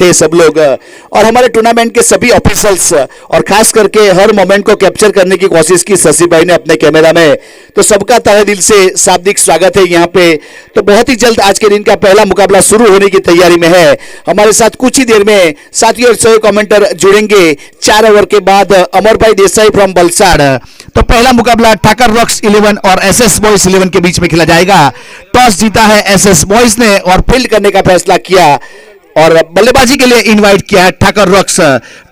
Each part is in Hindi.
थे सब लोग, और हमारे टूर्नामेंट के सभी ऑफिसर्स, और खास करके हर मोमेंट को कैप्चर करने की कोशिश की शशि भाई ने अपने कैमरा में। तो सबका तहे दिल से शाब्दिक स्वागत है यहाँ पे। तो बहुत ही जल्द आज के दिन का पहला मुकाबला शुरू होने की तैयारी में है। हमारे साथ कुछ ही देर में साथी और सही कमेंटर जुड़ेंगे 4 ओवर के बाद। अमर भाई देसाई फ्रॉम वलसाड। तो पहला मुकाबला ठाकर रॉक्स 11 और एसएस बॉयज 11 के बीच में खेला जाएगा। टॉस जीता है एसएस बॉयज ने और फील्ड करने का फैसला किया और बल्लेबाजी के लिए इनवाइट किया है ठाकर रॉक्स।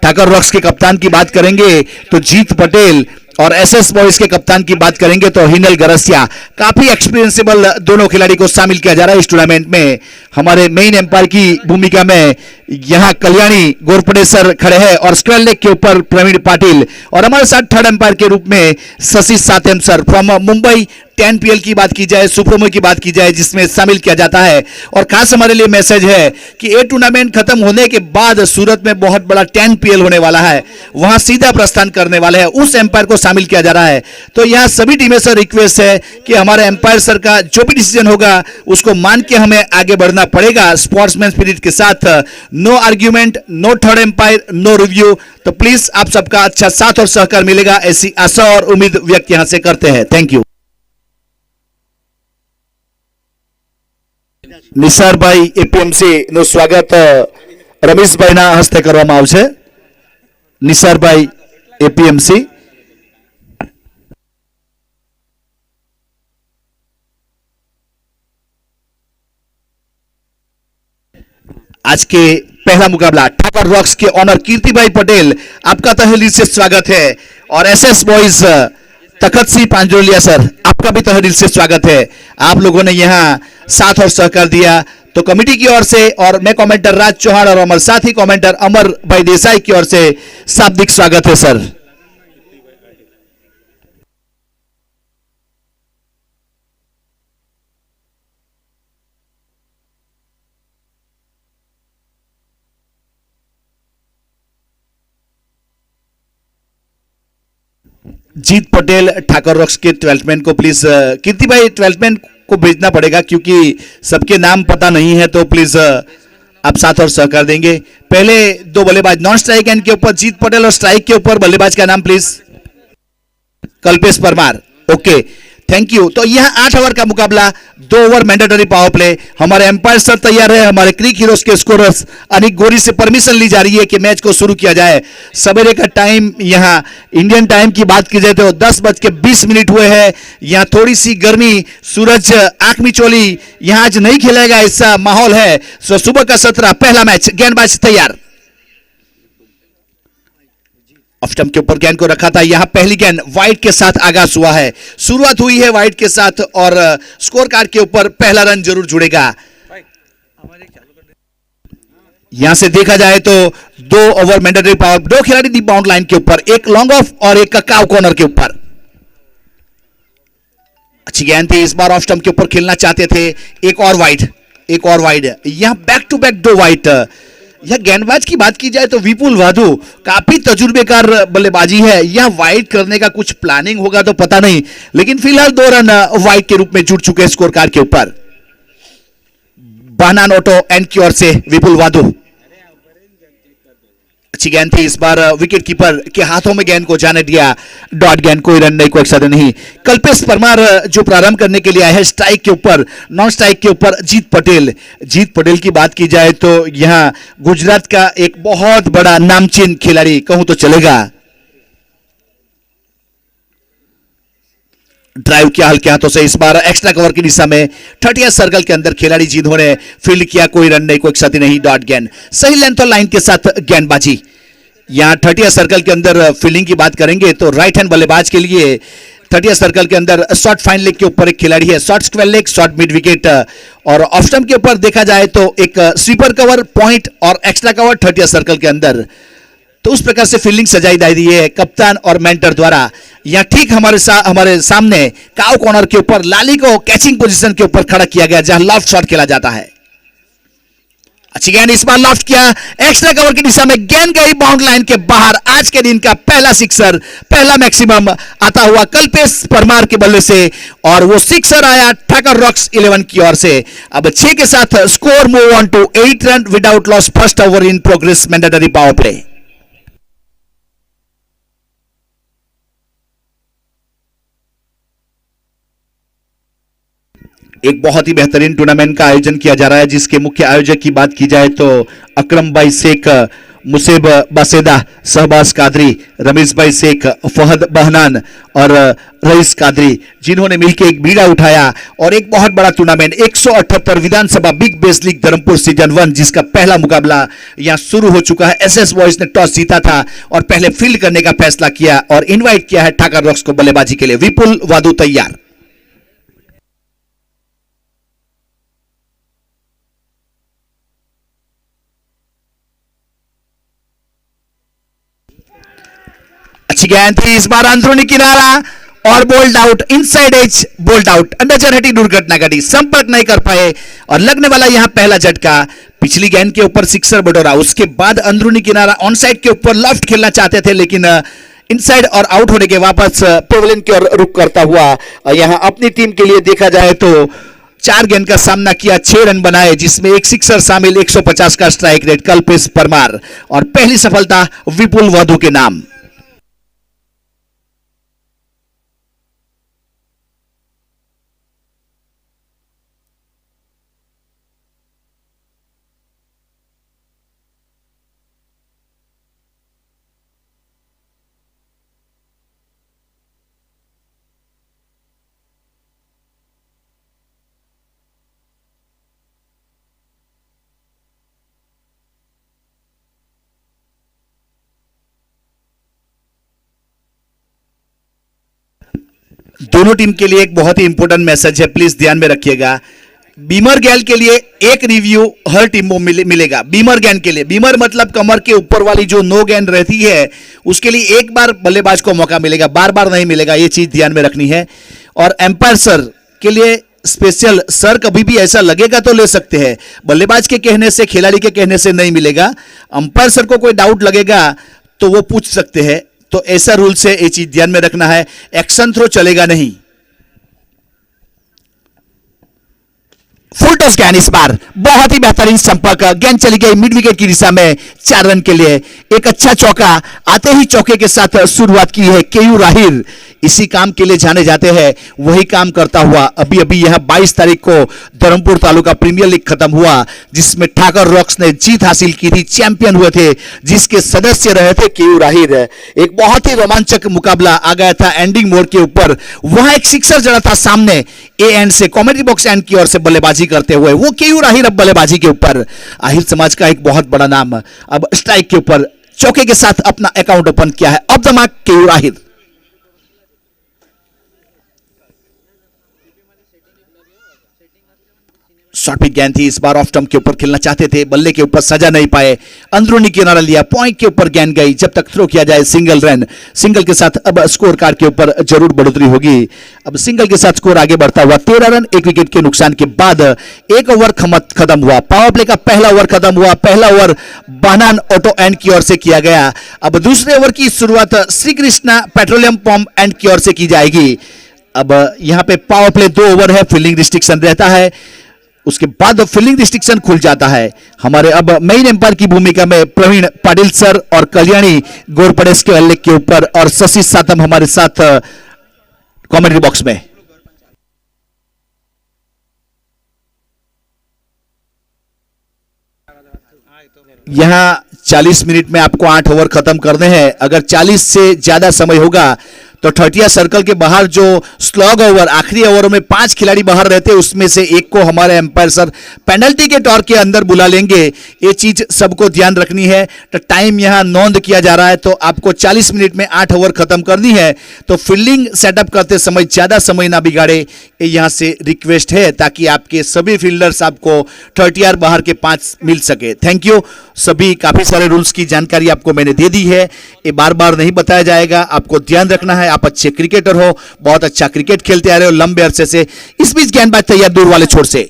ठाकर रॉक्स के कप्तान की बात करेंगे तो जीत पटेल, और एसएस बॉयज के कप्तान की बात करेंगे तो हिनल गरसिया। काफी एक्सपीरियंसेबल दोनों खिलाड़ी को शामिल किया जा रहा है इस टूर्नामेंट में। हमारे मेन एम्पायर की भूमिका में यहां कल्याणी गोरपड़े सर खड़े हैं और स्क्वायर लेग के ऊपर प्रवीण पाटिल, और हमारे साथ थर्ड एम्पायर के रूप में Shashi Satem sir from Mumbai. 10 PL की बात की जाए, सुप्रीमो की बात की जाए, जिसमें शामिल किया जाता है। और खास हमारे लिए मैसेज है कि ये टूर्नामेंट खत्म होने के बाद सूरत में बहुत बड़ा 10 PL होने वाला है, वहां सीधा प्रस्थान करने वाले हैं, उस एम्पायर को शामिल किया जा रहा है। तो यहाँ सभी टीमें से रिक्वेस्ट है कि हमारे एम्पायर सर का जो भी डिसीजन होगा उसको मान के हमें आगे बढ़ना पड़ेगा स्पोर्ट्समैन स्पिरिट के साथ। No argument, no third umpire, no review. तो प्लीज आप सबका अच्छा साथ और सहकार मिलेगा, ऐसी आशा और उम्मीद व्यक्त यहां से करते हैं। Thank you. નિસારભાઈ એપીએમસી નું સ્વાગત રમેશભાઈના હસ્તે કરવામાં આવશે। નિસારભાઈ એપીએમસી। आज के पहला मुकाबला ठाकर रॉक्स के ऑनर कीर्तिभाई पटेल, आपका तहे दिल से स्वागत है। और एसएस बॉयज तखत सिंह पांजोलिया सर, आपका भी तहे दिल से स्वागत है। आप लोगों ने यहाँ साथ और सहकार दिया तो कमेटी की ओर से, और मैं कमेंटर राज चौहान और हमारे साथी कमेंटर अमर भाई देसाई की ओर से शाब्दिक स्वागत है सर। जीत पटेल ठाकर रॉक्स के 12th मैन को प्लीज, कीर्ति भाई 12th मैन को भेजना पड़ेगा क्योंकि सबके नाम पता नहीं है, तो प्लीज आप साथ और सहकार देंगे। पहले 2 बल्लेबाज नॉन स्ट्राइक एंड के ऊपर जीत पटेल, और स्ट्राइक के ऊपर बल्लेबाज का नाम please Kalpesh Parmar. Okay, thank you. तो यह 8 ओवर का मुकाबला, 2 ओवर मैंडेटरी पावर प्ले। हमारे एम्पायर सर तैयार है, हमारे क्रिक हीरोज के स्कोरर्स अनिक गोरी से परमिशन ली जा रही है कि मैच को शुरू किया जाए। सवेरे का टाइम, यहाँ इंडियन टाइम की बात की जाए तो 10:20 हुए हैं। यहाँ थोड़ी सी गर्मी, सूरज आंख मिचोली, यहाँ आज नहीं खेलेगा ऐसा माहौल है। सो सुबह का 17 पहला मैच, गेंदबाज तैयार। ऑफ स्टंप के ऊपर गेंद को रखा था। यहां पहली गेंद वाइड के साथ आगाज हुआ है, शुरुआत हुई है वाइड के साथ, और स्कोर कार्ड के ऊपर पहला रन जरूर जुड़ेगा। यहां से देखा जाए तो 2 ओवर मैंडेटरी पावर, 2 खिलाड़ी दी बाउंड लाइन के ऊपर, एक लॉन्ग ऑफ और एक काव कॉर्नर के ऊपर। अच्छी गेंद थी, इस बार ऑफ स्टंप के ऊपर खेलना चाहते थे। एक और वाइड, एक और वाइड, यहां बैक टू बैक 2 वाइड। यह गेंदबाज की बात की जाए तो विपुल वाधु काफी तजुर्बेकार बल्लेबाजी है। यह वाइड करने का कुछ प्लानिंग होगा तो पता नहीं, लेकिन फिलहाल 2 रन वाइड के रूप में जुड़ चुके हैं स्कोर कार्ड के ऊपर। बहनान ऑटो एंड की ओर से विपुल वाधु, अच्छी गेंद थी, इस बार विकेट कीपर के हाथों में गेंद को जाने दिया। डॉट गेंद, कोई रन नहीं, कोई एक्स्ट्रा रन नहीं। कल्पेश परमार जो प्रारंभ करने के लिए आए हैं स्ट्राइक के ऊपर, नॉन स्ट्राइक के ऊपर जीत पटेल। जीत पटेल की बात की जाए तो यहां गुजरात का एक बहुत बड़ा नामचीन खिलाड़ी कहूं तो चलेगा। ड्राइव किया हल्के हाथों से, इस बार एक्स्ट्रा कवर की दिशा में 30 सर्कल के अंदर खिलाड़ी जिन्होंने फील्ड किया, कोई रन नहीं, कोई क्षति नहीं। डॉट गेंद, सही लेंथ और लाइन के साथ गेंदबाजी। यहां 30 सर्कल के अंदर फील्डिंग की बात करेंगे तो राइट हैंड बल्लेबाज के लिए 30 सर्कल के अंदर शॉर्ट फाइन लेग के ऊपर एक खिलाड़ी है, short square leg, short mid wicket. और ऑफ स्टंप के ऊपर देखा जाए तो एक स्वीपर कवर, पॉइंट और एक्स्ट्रा कवर 30 सर्कल के अंदर। तो उस प्रकार से फील्डिंग सजाई जा रही है कप्तान और मेंटर द्वारा। यहां ठीक हमारे सामने काव कॉर्नर के ऊपर लाली को कैचिंग पोजीशन के ऊपर खड़ा किया गया, जहां लॉफ्ट शॉट खेला जाता है। अच्छी गेंद इस बार लॉफ्ट किया, एक्स्ट्रा कवर की दिशा में गेंद गई बाउंड लाइन के बाहर। आज के दिन का पहला सिक्सर, पहला मैक्सिमम आता हुआ कल्पेश परमार के बल्ले से, और वो सिक्सर आया ठाकर रॉक्स 11 की ओर से। अब 6 के साथ score move on to 8 run without loss, first over in progress mandatory power play. एक बहुत ही बेहतरीन टूर्नामेंट का आयोजन किया जा रहा है, जिसके मुख्य आयोजक की बात की जाए तो अकरम भाई शेख, मुसेब बासेदा, शहबाज कादरी, रमीज भाई शेख, फहद बहनान और रईस कादरी, जिन्होंने मिलकर एक बीड़ा उठाया और एक बहुत बड़ा tournament 178 Vidhansabha big base league Dharampur season 1, जिसका पहला मुकाबला यहां शुरू हो चुका है। एसएस बॉयज ने टॉस जीता था और पहले फील्ड करने का फैसला किया और इनवाइट किया है ठाकर रॉक्स को बल्लेबाजी के लिए। विपुल वादू तैयार। अच्छी गेंद थी इस बार अंदरूनी किनारा और bowled out, inside edge bowled out. नजर हटी, दुर्घटना घटी, संपर्क नहीं कर पाए और लगने वाला यहां पहला झटका। पिछली गेंद के ऊपर सिक्सर बटोरा, उसके बाद अंदरूनी किनारा ऑन साइड के ऊपर लेफ्ट खेलना चाहते थे, लेकिन इनसाइड और आउट होने के वापस पेविलियन की ओर रुख करता हुआ यहां अपनी टीम के लिए देखा जाए तो 4 गेंद का सामना किया, 6 रन बनाए, जिसमें एक सिक्सर शामिल, 150 का स्ट्राइक रेट कल्पेश परमार, और पहली सफलता विपुल वाधू के नाम। दोनों टीम के लिए एक बहुत ही इंपॉर्टेंट मैसेज है, प्लीज ध्यान में रखिएगा। बीमर गैल के लिए एक रिव्यू हर टीम को मिलेगा। बीमर गैन के लिए, बीमर मतलब कमर के ऊपर वाली जो नो गेंद रहती है, उसके लिए एक बार बल्लेबाज को मौका मिलेगा, बार बार नहीं मिलेगा, ये चीज ध्यान में रखनी है। और एम्पायर सर के लिए स्पेशल, सर कभी भी ऐसा लगेगा तो ले सकते हैं, बल्लेबाज के कहने से, खिलाड़ी के कहने से नहीं मिलेगा। अंपायर सर को कोई डाउट लगेगा तो वो पूछ सकते हैं, तो ऐसा रूल्स है, ये चीज ध्यान में रखना है। एक्शन थ्रो चलेगा नहीं। फुल टॉस गेंद इस बार, बहुत ही बेहतरीन संपर्क, गेंद चली गई मिड विकेट की दिशा में 4 रन के लिए। एक अच्छा चौका, आते ही चौके के साथ शुरुआत की है केयू राहिर। इसी काम के लिए जाने जाते हैं, वही काम करता हुआ अभी अभी यह 22 तारीख को धर्मपुर तालुका प्रीमियर लीग खत्म हुआ, जिसमें ठाकर रॉक्स ने जीत हासिल की थी, चैंपियन हुए थे, जिसके सदस्य रहे थे केयू राहिर। एक बहुत ही रोमांचक मुकाबला आ गया था एंडिंग मोड के ऊपर। वहां एक सिक्सर जड़ा था सामने, ए एंड से, कॉमेडी बॉक्स एंड की ओर से बल्लेबाजी करते हुए वो केयू राहिर अब बल्लेबाजी के ऊपर। आहिर समाज का एक बहुत बड़ा नाम अब स्ट्राइक के ऊपर चौके के साथ अपना अकाउंट ओपन किया है। अब द मार्क केयू राहिर। शॉर्ट पिच गेंद थी इस बार, ऑफ स्टंप के ऊपर खेलना चाहते थे, बल्ले के ऊपर सजा नहीं पाए, अंदरूनी किनारा लिया, पॉइंट के ऊपर गेंद गई, जब तक थ्रो किया जाए सिंगल रन। सिंगल के साथ अब स्कोर कार्ड के ऊपर जरूर बढ़ोतरी होगी। अब सिंगल के साथ स्कोर आगे बढ़ता हुआ 13 रन, 1 विकेट के नुकसान के बाद 1 ओवर खत्म हुआ। पावर प्ले का पहला ओवर खत्म हुआ। पहला ओवर बहनान ऑटो एंड की ओर से किया गया। अब दूसरे ओवर की शुरुआत Shri Krishna petroleum pump and की ओर से की जाएगी। अब यहां पे पावर प्ले 2 ओवर है, फील्डिंग रिस्ट्रिक्शन रहता है, उसके बाद फील्डिंग रिस्ट्रिक्शन खुल जाता है। हमारे अब मेन एम्पायर की भूमिका में प्रवीण पाटिल सर और कल्याणी गोरपड़ेस के अल्लेख के ऊपर, और शशि सातम हमारे साथ कमेंट्री बॉक्स में। यहां 40 मिनट में आपको 8 ओवर खत्म करने हैं। अगर 40 से ज्यादा समय होगा तो 30 सर्कल के बाहर जो स्लॉग ओवर, आखिरी ओवर में 5 खिलाड़ी बाहर रहते हैं, उसमें से एक को हमारे एम्पायर सर पेनल्टी के तौर के अंदर बुला लेंगे। ये चीज सबको ध्यान रखनी है। तो टाइम यहां नोंद किया जा रहा है, तो आपको 40 मिनट में 8 ओवर खत्म करनी है, तो फील्डिंग सेटअप करते समय ज्यादा समय ना बिगाड़े, यहां से रिक्वेस्ट है, ताकि आपके सभी फील्डर्स आपको 30 बाहर के 5 मिल सके। थैंक यू सभी। काफी सारे रूल्स की जानकारी आपको मैंने दे दी है, ये बार बार नहीं बताया जाएगा, आपको ध्यान रखना है। आप अच्छे क्रिकेटर हो, बहुत अच्छा क्रिकेट खेलते आ रहे हो लंबे अरसे से। इस बीच गेंदबाज तैयार दूर वाले छोर से।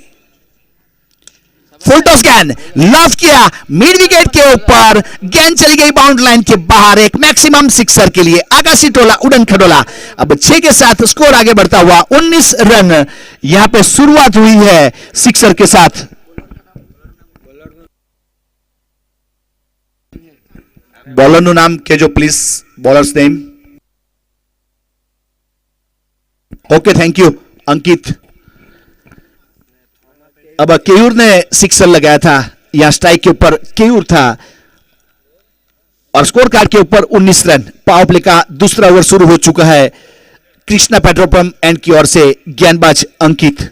फुल टॉस गेंद लव किया मिड विकेट के ऊपर, गेंद चली गई बाउंड्री लाइन के बाहर, एक मैक्सिमम सिक्सर के लिए आकाशी टोला उड़न खटोला। अब 6 के साथ स्कोर आगे बढ़ता हुआ 19 रन यहां पे शुरुआत हुई है सिक्सर के साथ। बॉलर નું નામ કહેજો please, bowler's name. Okay thank you Ankit. अब केयूर ने सिक्सर लगाया था, यहां स्ट्राइक के ऊपर केयूर था और स्कोर कार्ड के ऊपर 19 रन। पावर प्ले का दूसरा ओवर शुरू हो चुका है कृष्णा पेट्रोलियम एंड की ओर से गेंदबाज अंकित।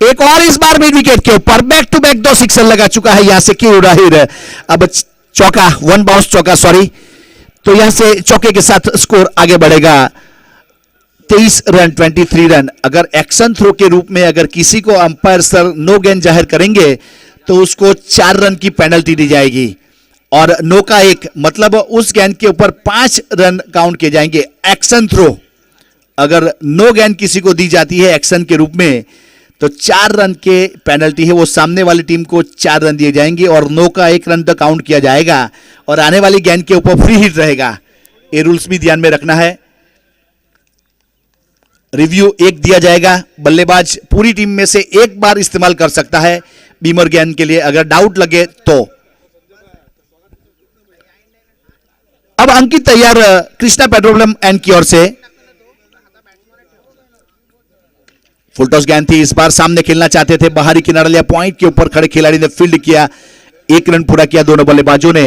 एक और इस बार मिड विकेट के ऊपर बैक टू बैक 2 सिक्सर लगा चुका है यहां से केयूर राहिर। अब चौका, 1 बाउंस चौका, सॉरी, तो यहां से चौके के साथ स्कोर आगे बढ़ेगा 23 रन 23 रन। अगर एक्शन थ्रो के रूप में अगर किसी को अंपायर सर नो गेंद जाहिर करेंगे तो उसको 4 रन की पेनल्टी दी जाएगी और नो का 1 मतलब उस गेंद के ऊपर 5 रन काउंट किए जाएंगे। एक्शन थ्रो अगर नो गेंद किसी को दी जाती है एक्शन के रूप में तो 4 रन के पेनल्टी है, वो सामने वाली टीम को 4 रन दिए जाएंगे और नो का 1 रन तक काउंट किया जाएगा और आने वाली गेंद के ऊपर फ्री हिट रहेगा। ये रूल्स भी ध्यान में रखना है। रिव्यू 1 दिया जाएगा, बल्लेबाज पूरी टीम में से 1 बार इस्तेमाल कर सकता है बीमर गेंद के लिए अगर डाउट लगे तो। अब अंकित तैयार कृष्णा पेट्रोलियम एंड की ओर से। फुल टॉस गेंद थी, इस बार सामने खेलना चाहते थे, बाहरी किनारा लिया, पॉइंट के ऊपर खड़े खिलाड़ी ने फील्ड किया, 1 रन पूरा किया दोनों बल्लेबाजों ने।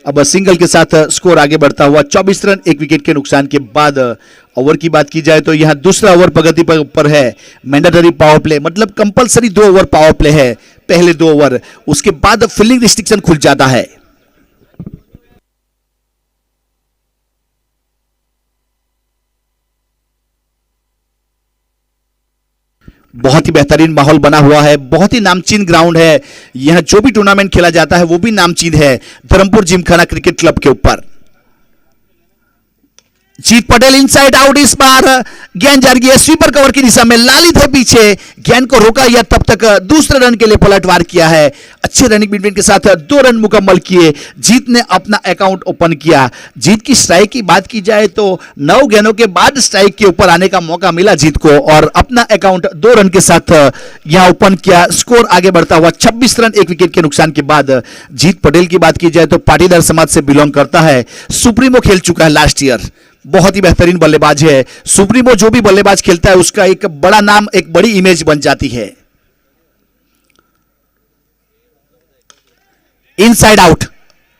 अब सिंगल के साथ स्कोर आगे बढ़ता हुआ 24 रन 1 विकेट के नुकसान के बाद। ओवर की बात की जाए तो यहां दूसरा ओवर प्रगति पर है। मैंडेटरी पावर प्ले मतलब कंपलसरी 2 ओवर पावर प्ले है, पहले 2 ओवर, उसके बाद फील्डिंग रिस्ट्रिक्शन खुल जाता है। बहुत ही बेहतरीन माहौल बना हुआ है, बहुत ही नामचीन ग्राउंड है, यहां जो भी टूर्नामेंट खेला जाता है वो भी नामचीन है धर्मपुर जिमखाना क्रिकेट क्लब के ऊपर। जीत पटेल इनसाइड आउट, इस बार गेंद जा रही है स्वीपर कवर की दिशा में, लालित है पीछे, गेंद को रोका या तब तक दूसरे रन के लिए पलटवार किया है। अच्छे रनिंग बिटवीन के साथ 2 रन मुकम्मल किए, जीत ने अपना अकाउंट ओपन किया। जीत की स्ट्राइक की बात की जाए तो 9 गेंदों के बाद स्ट्राइक के ऊपर आने का मौका मिला जीत को और अपना अकाउंट 2 रन के साथ यहां ओपन किया। स्कोर आगे बढ़ता हुआ 26 रन 1 विकेट के नुकसान के बाद। जीत पटेल की बात की जाए तो पाटीदार समाज से बिलोंग करता है, सुप्रीमो खेल चुका है लास्ट ईयर, बहुत ही बेहतरीन बल्लेबाज है। सुप्रीमो जो भी बल्लेबाज खेलता है उसका एक बड़ा नाम, एक बड़ी इमेज बन जाती है। Inside out,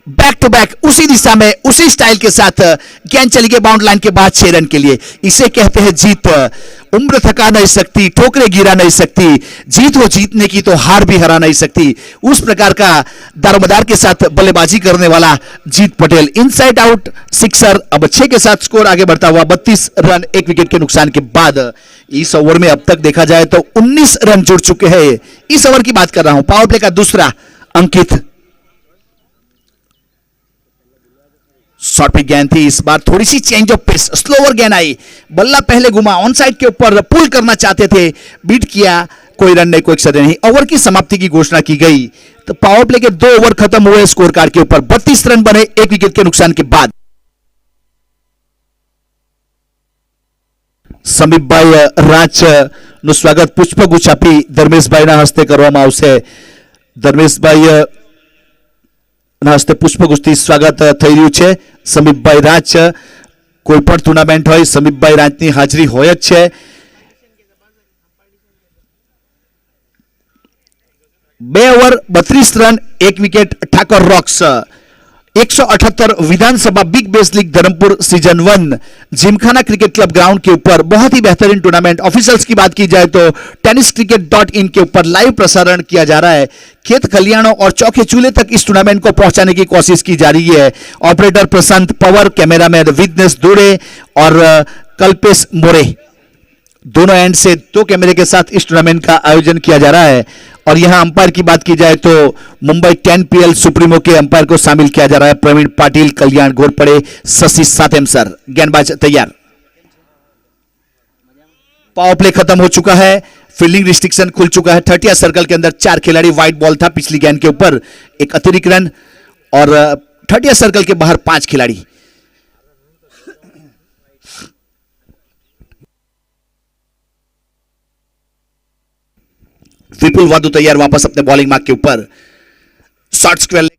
back to back उसी दिशा में उसी स्टाइल के साथ गेंद चली गई बाउंड्री लाइन के बाद 6 रन के लिए। इसे कहते हैं जीत। उम्र थका नहीं सकती, ठोकरे गिरा नहीं सकती, जीत वो जीतने की तो हार भी हरा नहीं सकती, उस प्रकार का दारोमदार के साथ बल्लेबाजी करने वाला Jeet Patel. Inside out sixer. अब 6 के साथ स्कोर आगे बढ़ता हुआ 32 रन 1 विकेट के नुकसान के बाद। इस ओवर में अब तक देखा जाए तो 19 रन जुड़ चुके हैं। इस ओवर की बात कर रहा हूं, पावर प्ले का दूसरा। अंकित शॉर्ट पिच गेंद थी, इस बार थोड़ी सी चेंज ऑफ पेस, स्लोवर गेंद आई, बल्ला पहले घुमा, ऑन साइड के ऊपर पुल करना चाहते थे, बीट किया, कोई रन नहीं, कोई सदे नहीं। ओवर की समाप्ति की घोषणा की गई तो पावर प्ले के 2 ओवर खत्म हुए, स्कोर कार्ड के ऊपर 32 रन बने 1 विकेट के नुकसान के बाद। સમીપભાઈ રાજ નું સ્વાગત પુષ્પગુચ્છ આપી ધર્મેશભાઈના હસ્તે કરવામાં આવશે। ધર્મેશભાઈ ના હસ્તે પુષ્પગુચ્છથી સ્વાગત થઈ રહ્યું છે। સમીપભાઈ રાજ કોઈ પણ ટુર્નામેન્ટ હોય સમીપભાઈ રાજની હાજરી હોય જ છે। 2 over 32 run 1 wicket Thakar rocks. 178 Vidhansabha big base league Dharampur season 1 gymkhana cricket club ground के ऊपर बहुत ही बेहतरीन टूर्नामेंट। ऑफिशियल्स की बात की जाए तो tenniscricket.in के ऊपर लाइव प्रसारण किया जा रहा है। खेत खलियानों और चौके चूल्हे तक इस टूर्नामेंट को पहुंचाने की कोशिश की जा रही है। ऑपरेटर प्रशांत पवार, कैमरामैन विघ्नेश दुड़े और कल्पेश मोरे, दोनों एंड से 2 कैमरे के साथ इस टूर्नामेंट का आयोजन किया जा रहा है। और यहां अंपायर की बात की जाए तो मुंबई 10 PL सुप्रीमो के अंपायर को शामिल किया जा रहा है। प्रवीण पाटिल, कल्याण घोरपड़े, शशि सातेम सर। गेंदबाज तैयार। पावर प्ले खत्म हो चुका है, फील्डिंग रिस्ट्रिक्शन खुल चुका है। 30 सर्कल के अंदर 4 खिलाड़ी, वाइट बॉल था पिछली गेंद के ऊपर, एक अतिरिक्त रन, और 30 सर्कल के बाहर 5 खिलाड़ी। विपुल वादू तैयार वापस अपने बॉलिंग मार्क के ऊपर। शॉर्ट स्क्वायर लेग,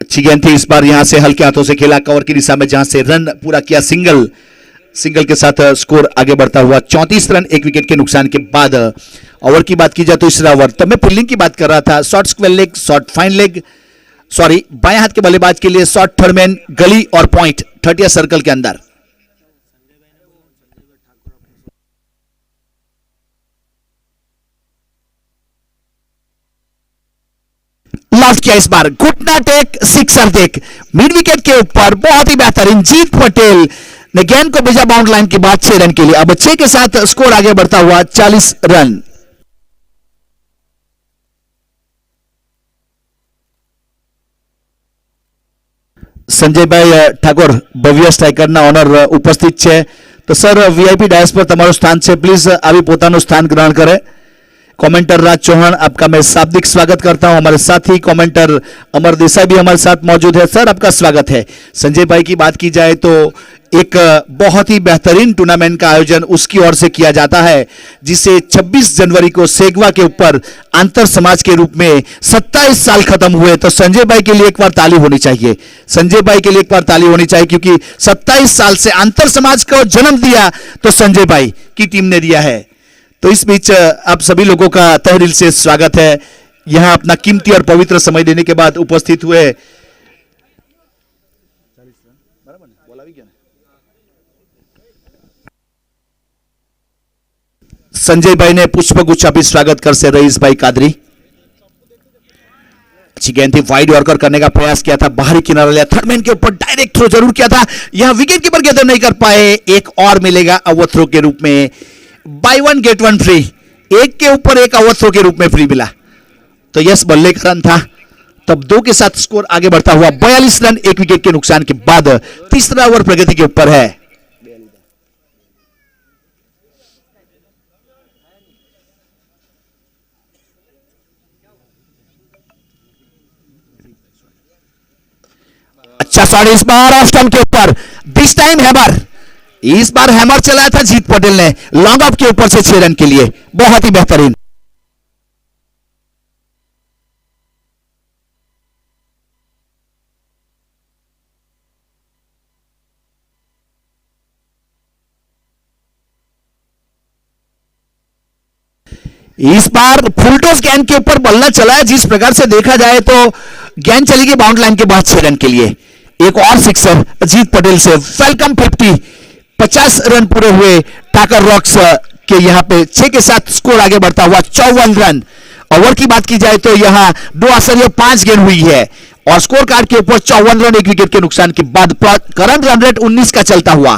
अच्छी गेंद थी इस बार, यहां से हल्के हाथों से खेला कवर की दिशा में, जहां से रन पूरा किया। सिंगल के साथ स्कोर आगे बढ़ता हुआ 34 रन 1 विकेट के नुकसान के बाद। ओवर की बात की जाए तो तीसरा ओवर, तब मैं फील्डिंग की बात कर रहा था। Short square leg, short fine leg, sorry, बाएं हाथ के बल्लेबाज के लिए शॉर्ट थर्ड मैन, गली और पॉइंट 30 सर्कल के अंदर। लॉफ्ट किया इस बार, घुटना टेक, सिक्सर देख, मिड विकेट के ऊपर बहुत ही बेहतरीन। जीत पटेल ने गेंद को भेजा बाउंड लाइन के बाद 6 रन के लिए। अब 6 के साथ स्कोर आगे बढ़ता हुआ 40 रन। સંજયભાઈ ઠાકોર ભવ્ય સ્ટ્રાઇકરના ઓનર ઉપસ્થિત છે, તો સર વીઆઈપી ડાયસ પર તમારું સ્થાન છે, પ્લીઝ આવી પોતાનું સ્થાન ગ્રહણ કરે। कमेंटर राज चौहान, आपका मैं शाब्दिक स्वागत करता हूं। हमारे साथ ही कमेंटर अमर देसाई भी हमारे साथ मौजूद है। सर आपका स्वागत है। संजय भाई की बात की जाए तो एक बहुत ही बेहतरीन टूर्नामेंट का आयोजन उसकी ओर से किया जाता है, जिसे 26 जनवरी को सेगवा के ऊपर अंतर समाज के रूप में 27 साल खत्म हुए। तो संजय भाई के लिए एक बार ताली होनी चाहिए, संजय भाई के लिए एक बार ताली होनी चाहिए, क्योंकि 27 साल से अंतर समाज को जन्म दिया तो संजय भाई की टीम ने दिया है। तो इस बीच आप सभी लोगों का तहे दिल से स्वागत है। यहां अपना कीमती और पवित्र समय देने के बाद उपस्थित हुए संजय भाई ने पुष्पगुच्छ भी स्वागत कर से रईस भाई कादरी। अच्छी गेंद थी, वाइड यॉर्कर करने का प्रयास किया था, बाहरी किनारा लिया, थर्ड मैन के ऊपर डायरेक्ट थ्रो जरूर किया था। यहां विकेट कीपर गेंद नहीं कर पाए, एक और मिलेगा अवध थ्रो के रूप में। बाय 1 गेट 1 फ्री, एक के ऊपर एक अवध थ्रो के रूप में फ्री मिला। तो यस बल्ले का रन था, तब 2 के साथ स्कोर आगे बढ़ता हुआ 42 रन 1 विकेट के नुकसान के बाद। तीसरा ओवर प्रगति के ऊपर है। अच्छा शॉट इस बार ऑफ स्टंप के ऊपर, दिस टाइम हैमर, इस बार हैमर चलाया था जीत पटेल ने लॉन्ग ऑफ के ऊपर से 6 रन के लिए, बहुत ही बेहतरीन। इस बार फुलटॉस गेंद के ऊपर बल्ला चलाया, जिस प्रकार से देखा जाए तो गेंद चली गई बाउंड लाइन के बाद 6 रन के लिए। एक और सिक्सर जीत पटेल से, वेलकम 50 रन पूरे हुए टाकर रॉक्स के यहां पे 6 के साथ स्कोर आगे बढ़ता हुआ 54 रन। ओवर की बात की जाए तो यहां 2 आसरिया 5 गेंद हुई है और स्कोर कार्ड के ऊपर 54 रन 1 विकेट के नुकसान के बाद। करंट रन रेट 19 का चलता हुआ।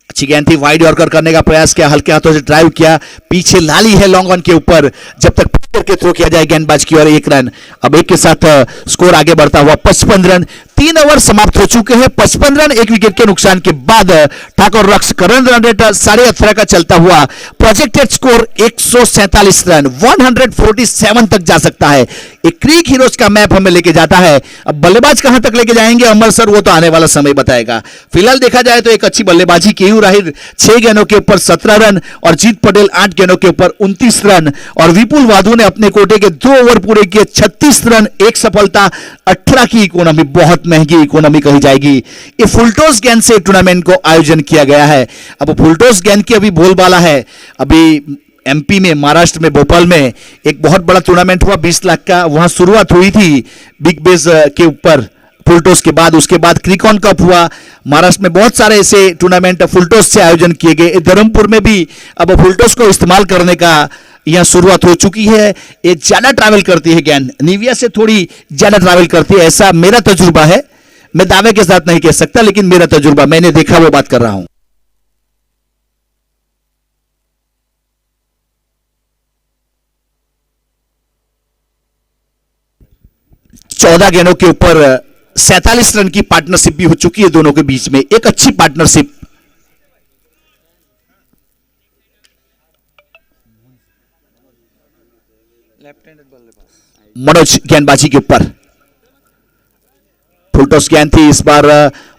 अच्छी गेंद थी, वाइड यॉर्कर करने का प्रयास किया, हल्के हाथों से ड्राइव किया, पीछे लाली है लॉन्ग ऑन के ऊपर, जब तक करके थ्रो किया जाए गेंदबाज की ओर 1 रन। अब 1 के साथ स्कोर आगे बढ़ता हुआ 55 रन। 3 ओवर समाप्त हो चुके हैं, 55 रन 1 विकेट के नुकसान के बाद। Thakur rocks current run rate 18.5 का चलता हुआ, प्रोजेक्टेड स्कोर 147 रन, 147 तक जा सकता है। एक क्रीक हीरोज का मैप हमें लेके जाता है। अब बल्लेबाज कहां तक लेके जाएंगे अमर सर, वो तो आने वाला समय बताएगा। फिलहाल देखा जाए तो एक अच्छी बल्लेबाजी की राहिर 6 गेंदों के ऊपर 17 रन और जीत पटेल 8 गेंदों के ऊपर 29 रन और विपुल वाधु ने अपने कोटे के 2 ओवर पूरे किए, 36 रन, 1 सफलता, 18 की इकोनॉमी, बहुत महंगी इकोनॉमी कही जाएगी। ये फुलटॉस गेंद से टूर्नामेंट को आयोजन किया गया है। अब फुलटॉस गेंद की अभी बोलबाला है। अभी एमपी में, महाराष्ट्र में, भोपाल में एक बहुत बड़ा टूर्नामेंट हुआ 20 लाख का, वहां शुरुआत हुई थी बिग बेस के ऊपर फुलटॉस के बाद। उसके बाद क्रिकॉन कप हुआ। महाराष्ट्र में बहुत सारे ऐसे टूर्नामेंट फुलटॉस से आयोजन किए गए। धर्मपुर में भी अब फुलटॉस को इस्तेमाल करने का यहां शुरुआत हो चुकी है। ये ज्यादा ट्रैवल करती है गेंद, निविया से थोड़ी ज्यादा ट्रैवल करती है, ऐसा मेरा तजुर्बा है। मैं दावे के साथ नहीं कह सकता, लेकिन मेरा तजुर्बा, मैंने देखा वो बात कर रहा हूं। 14 गेंदों के ऊपर 47 रन की पार्टनरशिप भी हो चुकी है दोनों के बीच में, एक अच्छी पार्टनरशिप। मनोज गेंदबाजी के ऊपर फुल टॉस गेंद थी, इस बार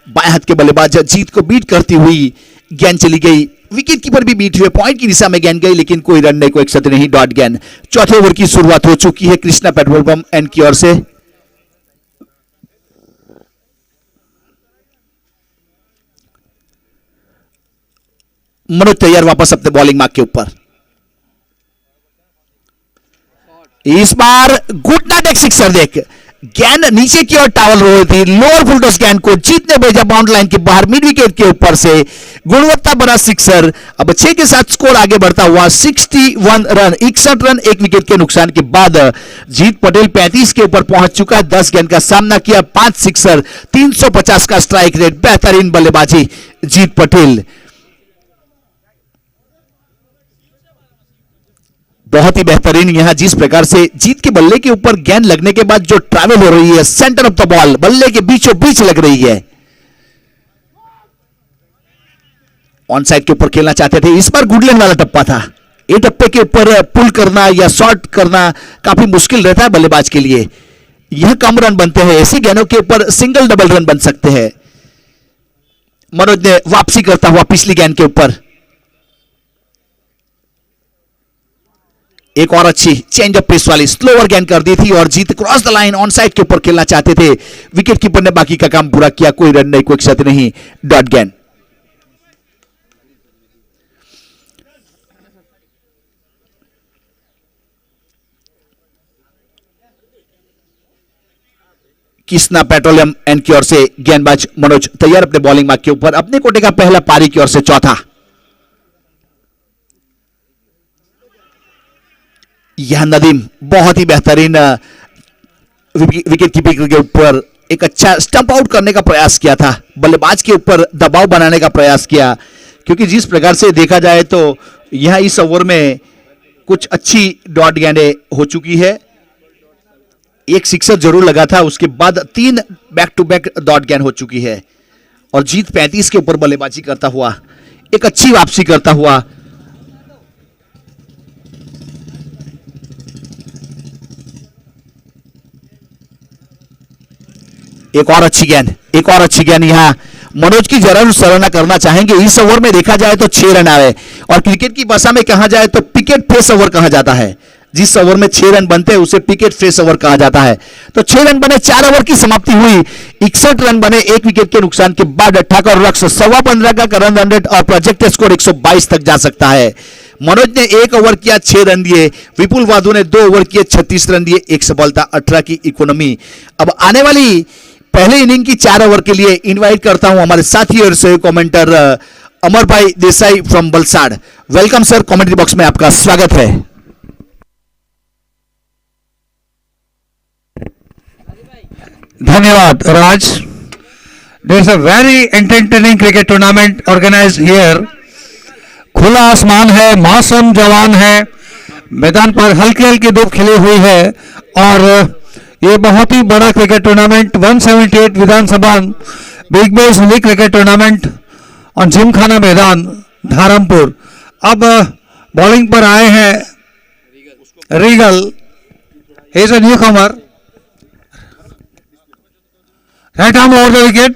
बाएं हाथ के बल्लेबाज जीत को बीट करती हुई गेंद चली गई, विकेट कीपर भी बीट हुए, पॉइंट की दिशा में गेंद गई, लेकिन कोई रन नहीं, कोई क्षत नहीं, डॉट गेंद। चौथे ओवर की शुरुआत हो चुकी है कृष्णा पेट्रोल पंप एंड की ओर से। मनोज तैयार वापस अपने बॉलिंग मार्क के ऊपर। इस बार घुटना टेक सिक्सर, देख गेंद नीचे की ओर टावल रही थी, लोअर फुल टॉस गेंद को जीतने भेजा बाउंड लाइन के बाहर मिड विकेट के ऊपर से, गुणवत्ता बना सिक्सर। अब 6 के साथ स्कोर आगे बढ़ता हुआ 61 रन, 61 रन एक विकेट के नुकसान के बाद जीत पटेल 35 के ऊपर पहुंच चुका है। 10 गेंद का सामना किया, 5 सिक्सर, 350 का स्ट्राइक रेट, बेहतरीन बल्लेबाजी जीत पटेल। बहुत ही बेहतरीन यहां जिस प्रकार से जीत के बल्ले के ऊपर गेंद लगने के बाद जो ट्रैवल हो रही है, सेंटर ऑफ द बॉल बल्ले के बीचों बीच लग रही है। ऑन साइड के ऊपर खेलना चाहते थे, इस बार गुडलैंड वाला टप्पा था। ये टप्पे के ऊपर पुल करना या शॉट करना काफी मुश्किल रहता है बल्लेबाज के लिए। यह कम रन बनते हैं, ऐसी गेंदों के ऊपर सिंगल डबल रन बन सकते हैं। मनोज ने वापसी करता हुआ पिछली गेंद के ऊपर एक और अच्छी चेंज ऑफ पेस वाली स्लोअर गेंद कर दी थी और Jeet cross the line on side के ऊपर खेलना चाहते थे। विकेट कीपर ने बाकी का काम पूरा किया, कोई रन नहीं, कोई क्षति नहीं, डॉट गेंद। कृष्णा पेट्रोलियम एंड की ओर से गेंदबाज मनोज तैयार अपने बॉलिंग मार्क के ऊपर, अपने कोटे का पहला पारी की ओर से चौथा। यह नदीम बहुत ही बेहतरीन विकेट कीपिंग के ऊपर एक अच्छा स्टंप आउट करने का प्रयास किया था, बल्लेबाज के ऊपर दबाव बनाने का प्रयास किया, क्योंकि जिस प्रकार से देखा जाए तो यह इस ओवर में कुछ अच्छी डॉट गेंदें हो चुकी है। एक सिक्सर जरूर लगा था, उसके बाद 3 बैक टू बैक डॉट गेंद हो चुकी है और जीत 35 के ऊपर बल्लेबाजी करता हुआ एक अच्छी वापसी करता हुआ एक और अच्छी गेंद यहां मनोज की जरूर सराहना करना चाहेंगे। इस ओवर में देखा जाए तो 6 रन आए और क्रिकेट की भाषा में कहा जाए तो पिकेट फेस ओवर कहा जाता है। जिस ओवर में 6 रन बनते हैं उसे पिकेट फेस ओवर कहा जाता है। तो 6 रन बने, 4 ओवर की समाप्ति हुई, 61 रन बने एक विकेट के नुकसान के बाद। ठाकुर रक्स 15.25 का करंट रन रेट और प्रोजेक्टेड स्कोर 122 तक जा सकता है। मनोज ने 1 ओवर किया 6 रन दिए, विपुल वाधु ने 2 ओवर किए 36 रन दिए, एक सफलता, 18 की इकोनॉमी। अब आने वाली पहले इनिंग की 4 ओवर के लिए इनवाइट करता हूं हमारे साथी और सही कमेंटर अमर भाई Desai from Valsad. Welcome sir, commentary box में आपका स्वागत है। धन्यवाद Raj. There is a very entertaining cricket tournament organised here. खुला आसमान है, मौसम जवान है, मैदान पर हल्की हल्की धूप खिली हुई है और ये बहुत ही बड़ा cricket tournament 178 Vidhansabha big boss league cricket tournament और जिमखाना मैदान धर्मपुर। अब बॉलिंग पर आए हैं Rigal, he is a newcomer, right arm over the wicket,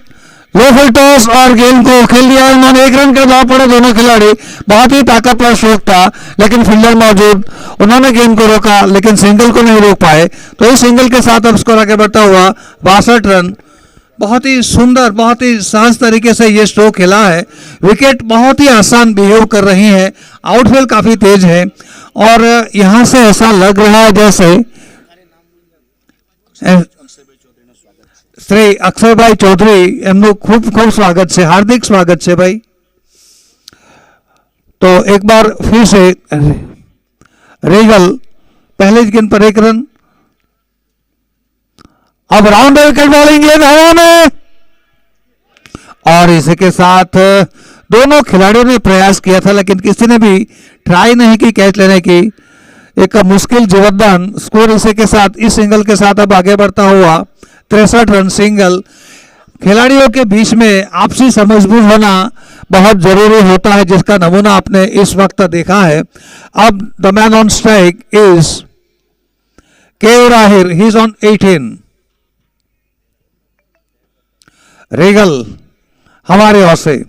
low full toss और गेंद को खेल दिया उन्होंने। 1 रन का दाव पड़ा दोनों खिलाड़ी, बहुत ही ताकतवर स्ट्रोक था लेकिन फील्डर मौजूद, उन्होंने गेंद को रोका लेकिन सिंगल को नहीं रोक पाए। तो इस सिंगल के साथ अब स्कोर आगे बढ़ता हुआ 62 रन। बहुत ही सुंदर, बहुत ही सहज तरीके से ये स्ट्रोक खेला है। विकेट बहुत ही आसान बिहेव कर रही है, आउटफील्ड काफी तेज है और यहां से ऐसा लग रहा है जैसे श्री अक्षय भाई चौधरी, एमનું खूब खूब स्वागत છે, हार्दिक स्वागत છે भाई। तो एक बार फिर से रीगल पहले गेंद पर 1 रन। अब राउंड विकेट बॉलिंग गेंद हवा में, और इसी के साथ दोनों खिलाड़ियों ने प्रयास किया था लेकिन किसी ने भी ट्राई नहीं की कैच लेने की। एक मुश्किल जीवनदान स्कोर इसी के साथ, इस सिंगल के साथ अब आगे बढ़ता हुआ 63 रन सिंगल। खिलाड़ियों के बीच में आपसी समझबूझ होना बहुत जरूरी होता है, जिसका नमूना आपने इस वक्त देखा है। अब the man on strike is के राहिर, ही इज ऑन 18। रीगल हमारे ओर से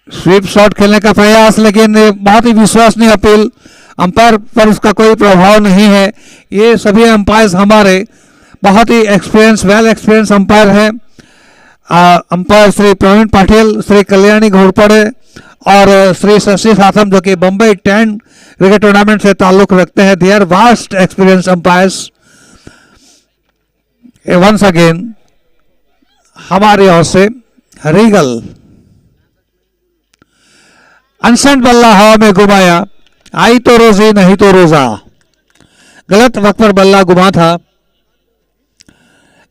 स्वीप शॉट खेलने का प्रयास, लेकिन बहुत ही विश्वसनीय अपील, अंपायर पर उसका कोई प्रभाव नहीं है। ये सभी अंपायर्स हमारे बहुत ही वेल एक्सपीरियंस अंपायर हैं। अंपायर श्री प्रवीण पाटिल, श्री कल्याणी घोड़पड़े और श्री शशि साथम, जो कि बम्बई 10 क्रिकेट टूर्नामेंट से ताल्लुक रखते हैं। They are vast experience umpires. Once again हमारी ओर से रीगल, अनसेंट बल्ला हवा में घुमाया, आई तो रोजी नहीं तो रोजा, गलत वक्त पर बल्ला घुमा था।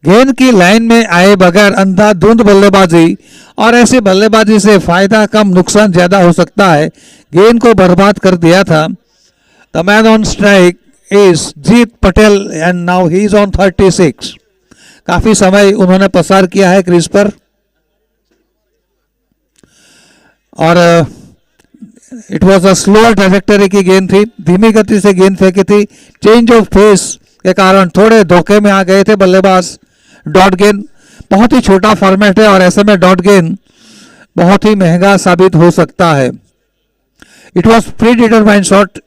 गेंद की लाइन में आए बगैर अंधाधुंध बल्लेबाजी, और ऐसी बल्लेबाजी से फायदा कम नुकसान ज्यादा हो सकता है, गेंद को बर्बाद कर दिया था। The man on strike is Jeet Patel and now he is on 36। काफी समय उन्होंने पसार किया है क्रीज पर, और it was a slower trajectory की गेंद थी, धीमी गति से गेंद फेंकी थी। चेंज ऑफ फेस के कारण थोड़े धोखे में आ गए थे बल्लेबाज। डॉट गेंद बहुत ही छोटा फॉर्मेट है, और ऐसे में डॉट गेंद बहुत ही महंगा साबित हो सकता है। It was predetermined shot.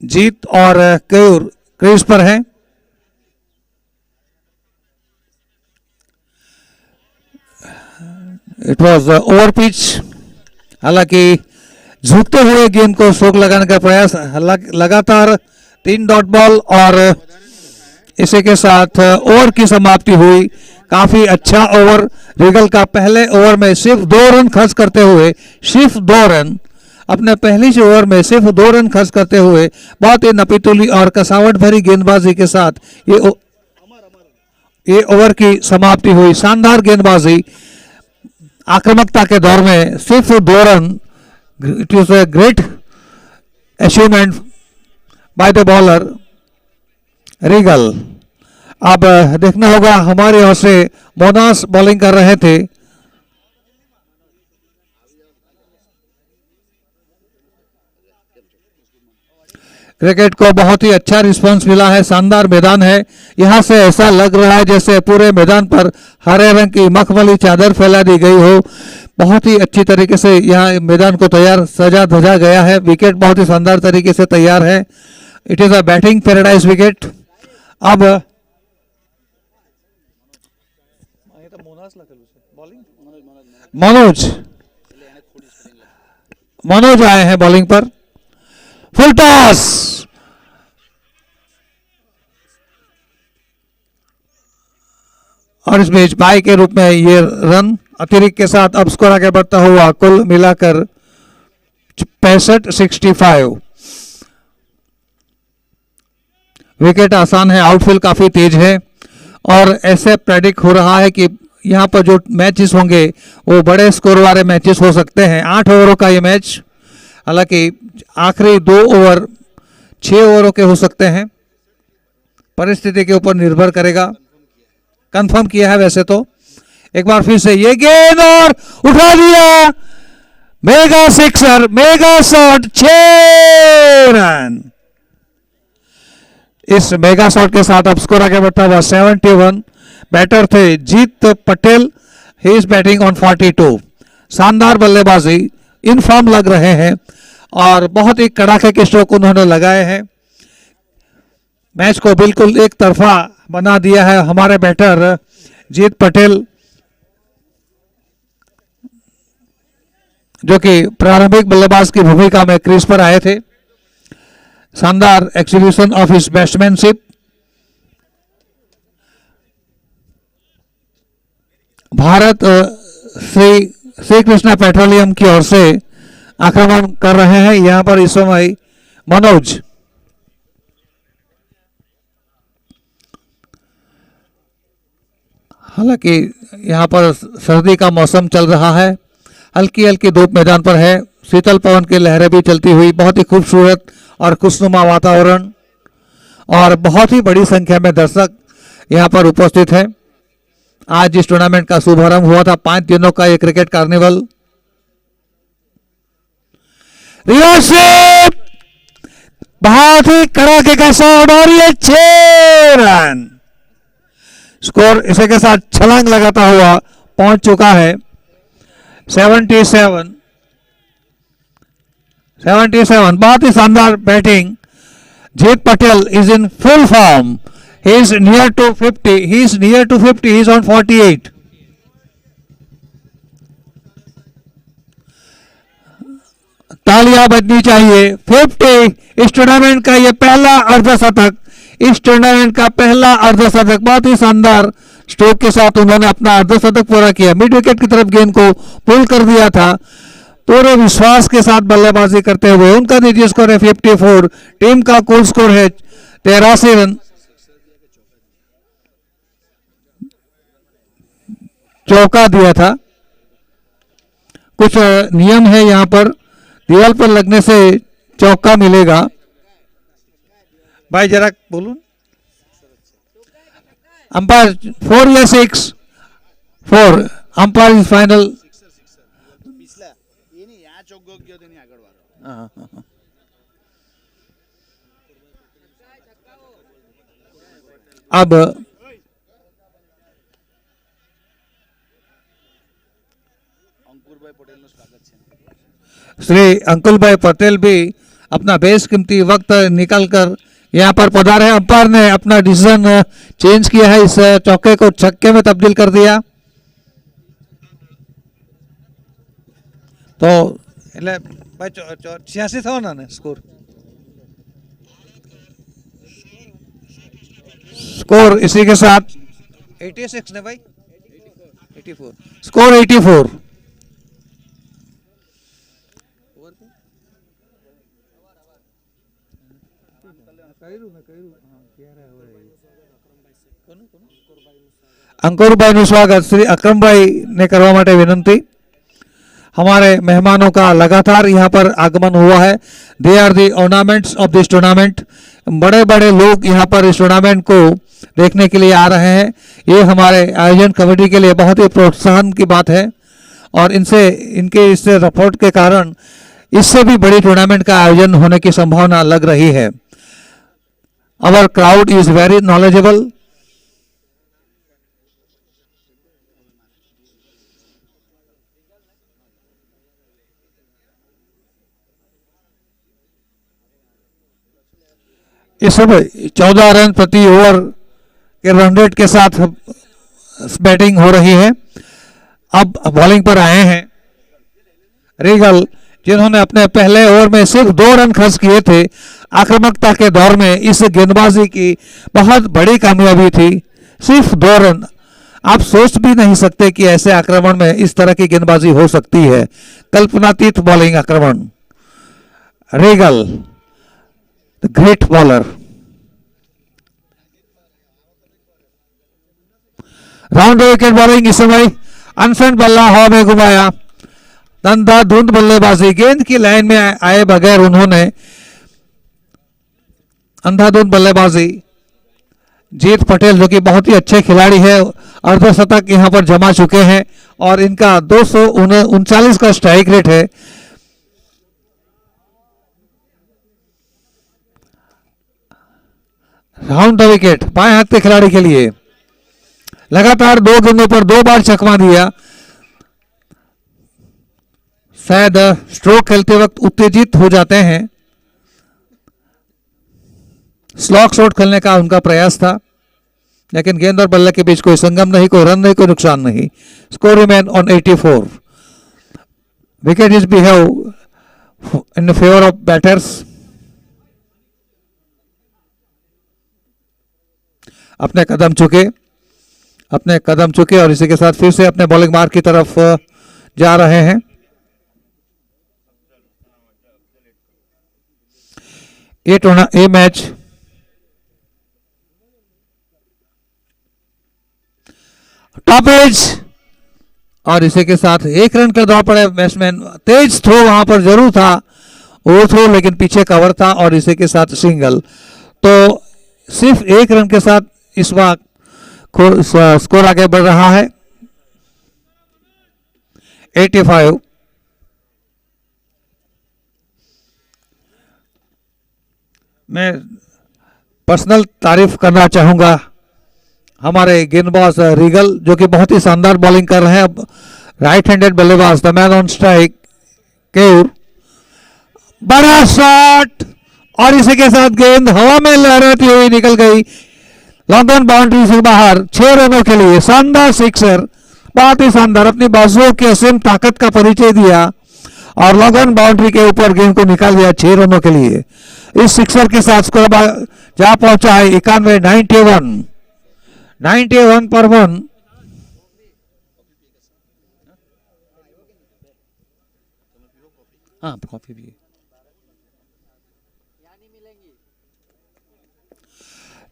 Jeet और कयूर क्रीज पर हैं। इट वॉज ओवर पिच, हालांकि झुकते हुए गेंद को स्ट्रोक लगाने का प्रयास, लगातार 3 डॉट बॉल, और इसी के साथ ओवर की समाप्ति हुई। काफी अच्छा ओवर रीगल का। पहले ओवर में सिर्फ 2 रन खर्च करते हुए, सिर्फ 2 रन, अपने पहली से ओवर में सिर्फ 2 रन खर्च करते हुए बहुत ही नपीतुली और कसावट भरी गेंदबाजी के साथ ये ओवर की समाप्ति हुई। शानदार गेंदबाजी, आक्रामकता के दौर में सिर्फ 2 run. It is a great achievement by the bowler Regal. अब देखना होगा, हमारे ओर से मोनास बॉलिंग कर रहे थे। क्रिकेट को बहुत ही अच्छा रिस्पांस मिला है, शानदार मैदान है। यहां से ऐसा लग रहा है जैसे पूरे मैदान पर हरे रंग की मखमली चादर फैला दी गई हो। बहुत ही अच्छी तरीके से यहाँ मैदान को सजा धजा गया है। विकेट बहुत ही शानदार तरीके से तैयार है। It is a batting paradise wicket. अब मनोज आए हैं बॉलिंग पर। फुल टॉस, और इस बीच बाई के रूप में ये रन अतिरिक्त के साथ अब स्कोर आगे बढ़ता हुआ कुल मिलाकर 65-65। विकेट आसान है, आउटफील्ड काफी तेज है, और ऐसे प्रेडिक्ट हो रहा है कि यहाँ पर जो मैचेस होंगे वो बड़े स्कोर वाले मैचेस हो सकते हैं। 8 ओवरों का ये मैच, हालांकि आखिरी 2 ओवर 6 ओवरों के हो सकते हैं, परिस्थिति के ऊपर निर्भर करेगा। कंफर्म किया है वैसे तो। एक बार फिर से ये गेंद और उठा दिया, mega sixer, mega shot, 6 run. इस मेगा शॉट के साथ अब स्कोर आगे बढ़ता हुआ 71। बैटर थे Jeet Patel, he is batting on 42। शानदार बल्लेबाजी, इन फॉर्म लग रहे हैं, और बहुत ही कड़ाके के स्ट्रोक उन्होंने लगाए हैं। मैच को बिल्कुल एक तरफा बना दिया है हमारे बैटर जीत पटेल, जो कि प्रारंभिक बल्लेबाज की भूमिका में क्रीज पर आए थे। शानदार exhibition of his batsmanship. Bharat Shri Krishna petroleum की ओर से आक्रमण कर रहे हैं। यहाँ पर इस समय मनोज हालांकि यहाँ पर सर्दी का मौसम चल रहा है, हल्की हल्की धूप मैदान पर है, शीतल पवन की लहरें भी चलती हुई, बहुत ही खूबसूरत और खुशनुमा वातावरण और बहुत ही बड़ी संख्या में दर्शक यहाँ पर उपस्थित है। आज इस टूर्नामेंट का शुभारंभ हुआ था 5 दिनों का ये क्रिकेट कार्निवल। बहुत ही कड़ाके का शॉट और ये 6 रन स्कोर इसी के साथ छलांग लगाता हुआ पहुंच चुका है 77। बहुत ही शानदार batting. Jeet Patel is in full form. He is near to 50. He is near to 50. He is on 48. तालियां बजनी चाहिए। 50 इस टूर्नामेंट का ये पहला अर्धशतक, इस टूर्नामेंट का पहला अर्धशतक। बहुत ही शानदार स्ट्रोक के साथ उन्होंने अपना अर्धशतक पूरा किया। मिड विकेट की तरफ गेंद को पुल कर दिया था। पूरे विश्वास के साथ बल्लेबाजी करते हुए उनका निजी स्कोर है 54। टीम का कुल स्कोर है 83 रन। चौका दिया था। कुछ नियम है यहाँ पर, दीवार पर लगने से चौका मिलेगा। भाई जरा बोलूं, अंपायर 4 या 6? 4 अंपायर इज फाइनल। अब श्री अंकुल भाई पटेल भी अपना बेशकीमती वक्त निकालकर यहाँ पर पधारे। अंपायर ने अपना डिसीजन चेंज किया है, इस चौके को छक्के में तब्दील कर दिया। तो भाई 86 था ना स्कोर इसी के साथ 86 ने भाई 84 स्कोर 84। અંકુરભાઈનું સ્વાગત શ્રી અક્રમભાઈ ને કરવા માટે વિનંતી। हमारे मेहमानों का लगातार यहाँ पर आगमन हुआ है। They are the ornaments of this tournament. बड़े बड़े लोग यहाँ पर इस टूर्नामेंट को देखने के लिए आ रहे हैं। ये हमारे आयोजन कमेटी के लिए बहुत ही प्रोत्साहन की बात है और इनके इससे सपोर्ट के कारण इससे भी बड़ी टूर्नामेंट का आयोजन होने की संभावना लग रही है। Our crowd is very knowledgeable. इस समय 14 रन प्रति ओवर के रन रेट के साथ बैटिंग हो रही है। अब बॉलिंग पर आए हैं रीगल, जिन्होंने अपने पहले ओवर में सिर्फ 2 रन खर्च किए थे। आक्रामकता के दौर में इस गेंदबाजी की बहुत बड़ी कामयाबी थी, सिर्फ 2 रन। आप सोच भी नहीं सकते कि ऐसे आक्रमण में इस तरह की गेंदबाजी हो सकती है। कल्पनातीत बॉलिंग आक्रमण। Regal the great bowler. Round wicket bowling इस समय अनफेंड बल्ला हवा में घुमाया। अंधाधुंध बल्लेबाजी, गेंद की लाइन में आए बगैर उन्होंने अंधाधुंध बल्लेबाजी। जीत पटेल जो कि बहुत ही अच्छे खिलाड़ी है, अर्धशतक यहां पर जमा चुके हैं और इनका 239 का स्ट्राइक रेट है। राउंड द विकेट बाएं हाथ के खिलाड़ी के लिए। लगातार 2 गेंदों पर 2 बार चकमा दिया। शायद स्ट्रोक खेलते वक्त उत्तेजित हो जाते हैं। स्लॉग शॉट खेलने का उनका प्रयास था, लेकिन गेंद और बल्ले के बीच कोई संगम नहीं, कोई रन नहीं, कोई नुकसान नहीं। Score remain on 84। Wicket is behave in favour of batters. अपने कदम चुके। अपने कदम चुके और इसी के साथ फिर से अपने बॉलिंग मार्क की तरफ जा रहे हैं। ये मैच टॉप एज और इसी के साथ 1 रन का दौड़ पड़े बैट्समैन। तेज थ्रो वहां पर जरूर था, ओवर थ्रो, लेकिन पीछे कवर था और इसी के साथ सिंगल। तो सिर्फ 1 रन के साथ इस वक्त स्कोर आगे बढ़ रहा है 85। मैं पर्सनल तारीफ करना चाहूंगा हमारे गेंदबाज रीगल, जो कि बहुत ही शानदार बॉलिंग कर रहे हैं। अब राइट हैंडेड बल्लेबाज the man on strike Keyur, बड़ा शॉट और इसी के साथ गेंद हवा में लहराती हुई निकल गई लॉन्ग ऑन बाउंड्री से बाहर 6 रनों के लिए। शानदार सिक्सर, बहुत ही शानदार, अपनी बाजुओं की असीम ताकत का परिचय दिया और लॉन्ग ऑन बाउंड्री के ऊपर गेंद को निकाल दिया 6 रनों के लिए। इस सिक्सर के साथ स्कोर जहां पहुंचा है 91, 91 पर 1। हाँ, कॉफी भी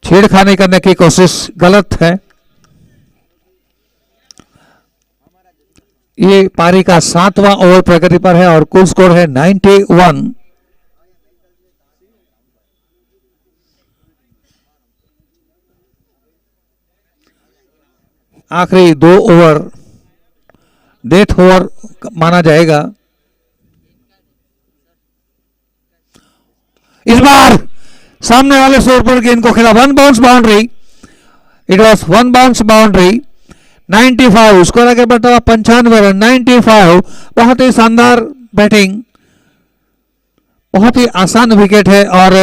छेड़खानी करने की कोशिश गलत है। ये पारी का 7वां ओवर प्रगति पर है और कुल स्कोर है 91। आखिरी 2 ओवर डेथ ओवर माना जाएगा। इस बार सामने वाले शोर पर गेंद को खेला 1 bounce boundary. It was 1 bounce boundary. 95 score आगे बढ़ता हुआ 95 रन। 95 बहुत ही शानदार बैटिंग, बहुत ही आसान विकेट है और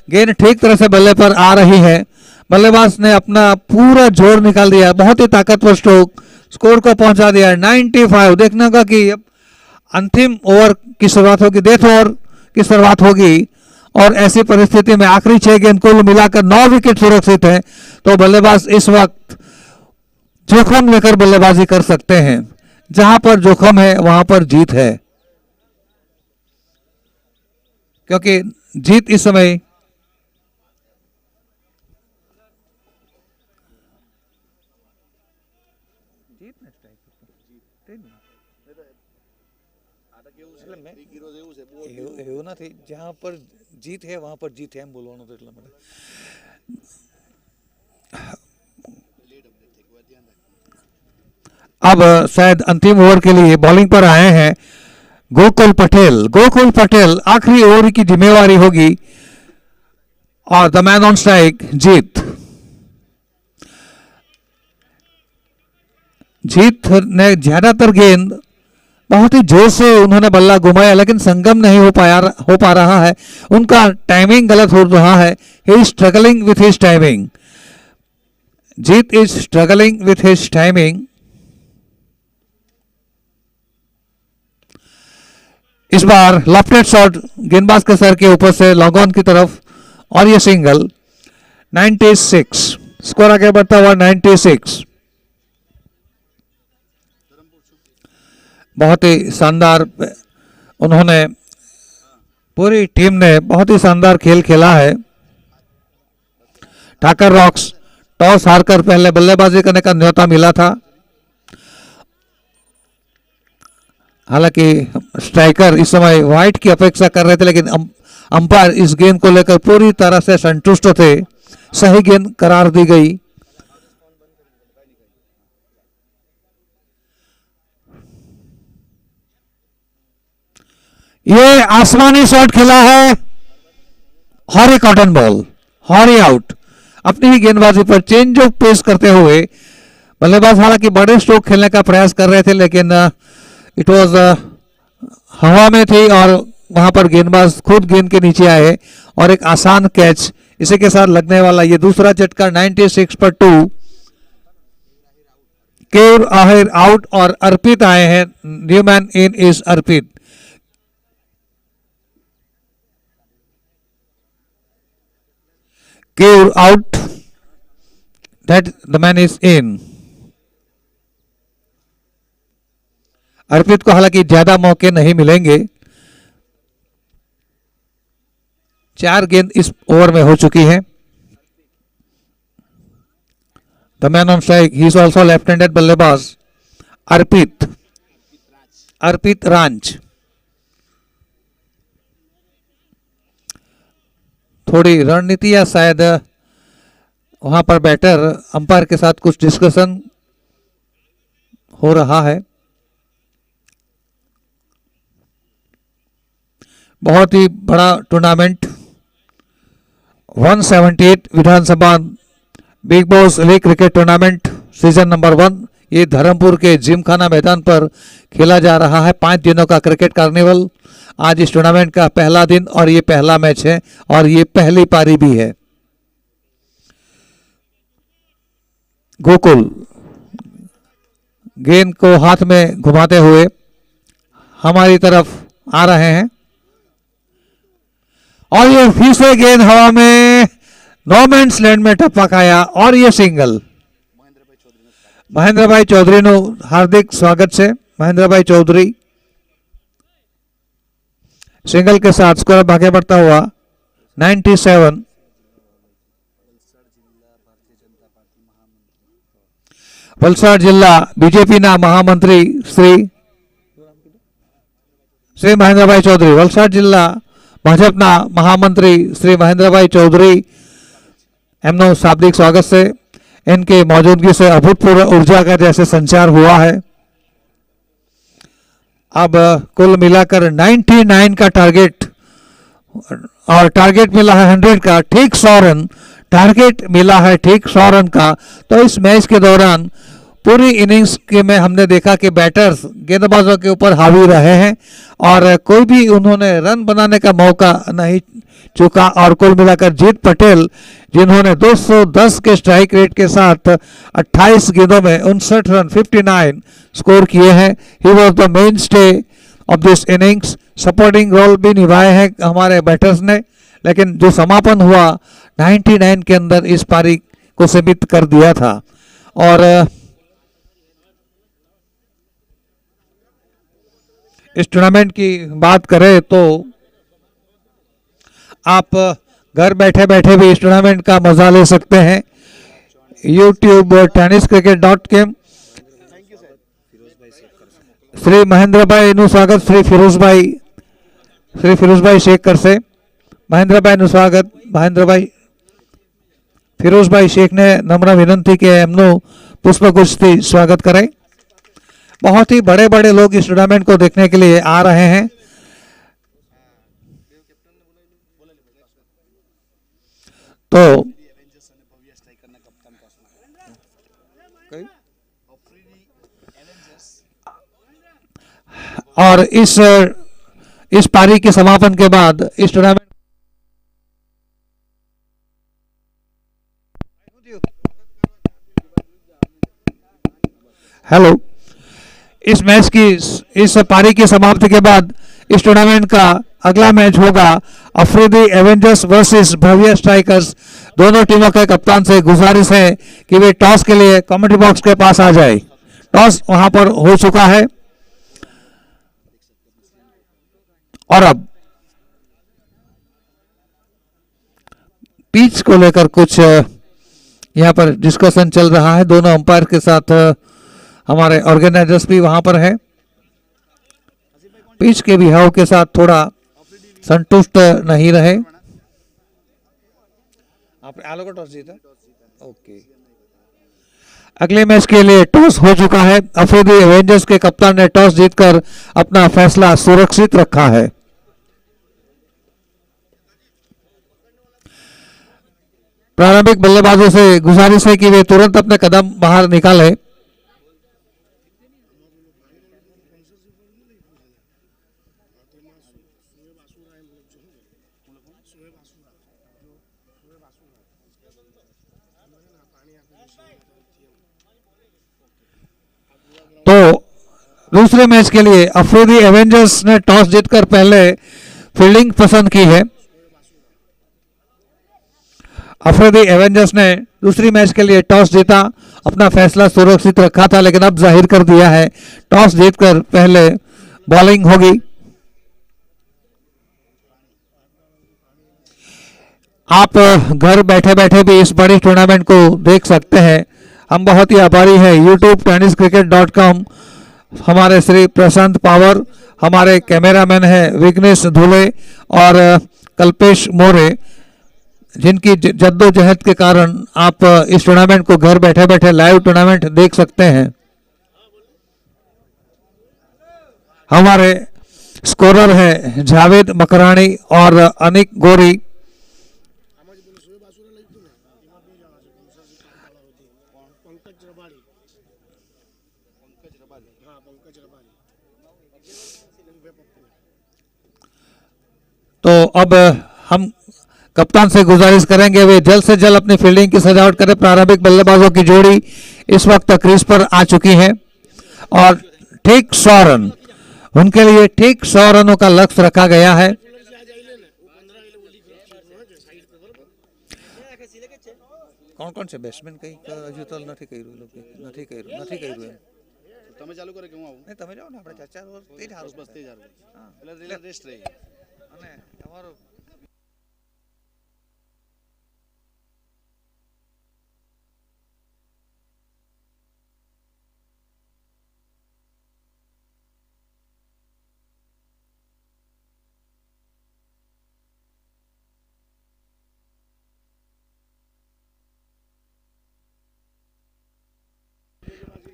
गेंद ठीक तरह से बल्ले पर आ रही है। बल्लेबाज ने अपना पूरा जोर निकाल दिया, बहुत ही ताकतवर स्ट्रोक, स्कोर को पहुंचा दिया 95। देखना होगा कि अब अंतिम ओवर की शुरुआत होगी, डेथ ओवर की शुरुआत होगी और ऐसी परिस्थिति में आखिरी 6 गेंद कुल मिलाकर 9 विकेट सुरक्षित हैं। तो बल्लेबाज इस वक्त जोखिम लेकर बल्लेबाजी कर सकते हैं। जहां पर जोखिम है वहां पर जीत है, क्योंकि जीत इस समय जहां पर जीत है वहां पर जीत है एम बोलવાનું તો એટલા માટે। अब शायद अंतिम ओवर के लिए बॉलिंग पर आए हैं गोकुल पटेल। गोकुल पटेल आखिरी ओवर की जिम्मेवारी होगी और द मैन ऑन स्ट्राइक जीत। जीत ने ज्यादातर गेंद बहुत ही जोर से उन्होंने बल्ला घुमाया, लेकिन संगम नहीं हो पा रहा है। उनका टाइमिंग गलत हो रहा है। He is struggling with his timing. Jeet is struggling with his timing. इस बार लेफ्ट शॉट गेंदबाज के सर के ऊपर से लॉन्ग ऑन की तरफ और ये सिंगल। 96 स्कोर आगे बढ़ता हुआ 96। बहुत ही शानदार, उन्होंने पूरी टीम ने बहुत ही शानदार खेल खेला है। ठाकर रॉक्स टॉस हारकर पहले बल्लेबाजी करने का न्योता मिला था। हालांकि स्ट्राइकर इस समय वाइट की अपेक्षा कर रहे थे, लेकिन अंपायर इस गेंद को लेकर पूरी तरह से संतुष्ट थे। सही गेंद करार दी गई। ये आसमानी शॉट खेला है हॉरी कॉटन बॉल, हॉरी आउट। अपनी ही गेंदबाजी पर चेंज ऑफ पेस करते हुए बल्लेबाज हालांकि बड़े स्ट्रोक खेलने का प्रयास कर रहे थे, लेकिन इट वाज हवा में थी और वहां पर गेंदबाज खुद गेंद के नीचे आए और एक आसान कैच इसी के साथ लगने वाला। ये दूसरा झटका 96 पर 2। केयूर आहिर आउट और अर्पित आए हैं। New man in is Arpit. Keur out, that the man is in। अर्पित को हालांकि ज्यादा मौके नहीं मिलेंगे, 4 गेंद इस ओवर में हो चुकी है। The man on strike, he is also left handed बल्लेबाज अर्पित रांच। थोड़ी रणनीति या शायद वहां पर बैटर अंपायर के साथ कुछ डिस्कशन हो रहा है। बहुत ही बड़ा tournament 178 Vidhansabha big boss league cricket tournament season number 1 ये धर्मपुर के जिमखाना मैदान पर खेला जा रहा है। 5 दिनों का क्रिकेट कार्निवल, आज इस टूर्नामेंट का पहला दिन और ये पहला मैच है और ये पहली पारी भी है। गोकुल गेंद को हाथ में घुमाते हुए हमारी तरफ आ रहे हैं और ये फिर से गेंद हवा में नो मैंस लैंड में टपकाया और ये सिंगल। महेंद्र भाई चौधरी नो हार्दिक स्वागत से। महेंद्र भाई चौधरी सिंगल के साथ स्कोर आगे बढ़ता हुआ 97। वलसाड जिला बीजेपी ना महामंत्री श्री महेंद्र भाई चौधरी, वलसाड जिला भाजपा महामंत्री श्री महेंद्र भाई चौधरी एमनो शाब्दिक स्वागत से। इनके मौजूदगी से अभूतपूर्व ऊर्जा का जैसे संचार हुआ है। अब कुल मिलाकर 99 का टारगेट और टारगेट मिला है 100 का, ठीक 100 रन टारगेट मिला है, ठीक 100 रन का। तो इस मैच के दौरान पूरी इनिंग्स के में हमने देखा कि बैटर्स गेंदबाजों के ऊपर हावी रहे हैं और कोई भी उन्होंने रन बनाने का मौका नहीं चुका। और कुल मिलाकर जीत पटेल जिन्होंने 210 के स्ट्राइक रेट के साथ 28 गेंदों में 59 रन 59 स्कोर किए हैं। He was the mainstay of this innings. Supporting role भी निभाए हैं हमारे बैटर्स ने, लेकिन जो समापन हुआ 99 के अंदर इस पारी को सीमित कर दिया था। और इस टूर्नामेंट की बात करें तो आप घर बैठे बैठे भी इस टूर्नामेंट का मजा ले सकते हैं। YouTube tenniscricket.com श्री महेंद्र भाई नु स्वागत, श्री फिरोज भाई शेख कर से महेंद्र भाई नु स्वागत। महेंद्र भाई फिरोज भाई शेख ने नम्र विनंती के एमनो पुष्प गुच्छी स्वागत करें। बहुत ही बड़े बड़े लोग इस टूर्नामेंट को देखने के लिए आ रहे हैं। तो और इस पारी के समापन के बाद इस टूर्नामेंट हेलो इस मैच की इस पारी की समाप्ति के बाद इस टूर्नामेंट का अगला मैच होगा अफरीदी एवेंजर्स वर्सेस भव्य स्ट्राइकर्स। दोनों टीमों के कप्तान से गुजारिश है कि वे टॉस के लिए कमेंट्री बॉक्स के पास आ जाए। टॉस वहां पर हो चुका है और अब पिच को लेकर कुछ यहां पर डिस्कशन चल रहा है। दोनों अंपायर के साथ हमारे ऑर्गेनाइजर्स भी वहां पर है। पिच के बिहाव के साथ थोड़ा संतुष्ट नहीं रहे। आपने आलो का टॉस जीता, ओके। अगले मैच के लिए टॉस हो चुका है। अफरीदी एवेंजर्स के कप्तान ने टॉस जीतकर अपना फैसला सुरक्षित रखा है। प्रारंभिक बल्लेबाजों से गुजारिश है कि वे तुरंत अपने कदम बाहर निकालें। तो दूसरे मैच के लिए अफरीदी एवेंजर्स ने टॉस जीतकर पहले फील्डिंग पसंद की है। अफरीदी एवेंजर्स ने दूसरी मैच के लिए टॉस जीता अपना फैसला सुरक्षित रखा था, लेकिन अब जाहिर कर दिया है टॉस जीतकर पहले बॉलिंग होगी। आप घर बैठे बैठे भी इस बड़ी टूर्नामेंट को देख सकते हैं। हम बहुत ही आभारी हैं youtube-tenniscricket.com, हमारे श्री प्रशांत पावर, हमारे कैमरामैन हैं विघ्नेश धुले और कल्पेश मोरे, जिनकी जद्दोजहद के कारण आप इस टूर्नामेंट को घर बैठे बैठे लाइव टूर्नामेंट देख सकते हैं। हमारे स्कोरर हैं जावेद मकरानी और अनिक गोरी। तो अब हम कप्तान से गुजारिश करेंगे वे जल्द से जल्द अपनी फील्डिंग की सजावट करें। प्रारंभिक बल्लेबाजों की जोड़ी इस वक्त क्रीज पर आ चुकी है और ठीक 100 रन उनके लिए, ठीक 100 रनों का लक्ष्य रखा गया है। कौन कौन से बैट्समैन कहीं जुतल નથી કર્યું લોકો નથી કર્યું તમે ચાલુ કરે કેવું આવું નહીં તમે જાઓ ને આપણે ચાચા તેજ હારું બસ તેજ હારું હા એટલે રેસ્ટ રહી અને તમારો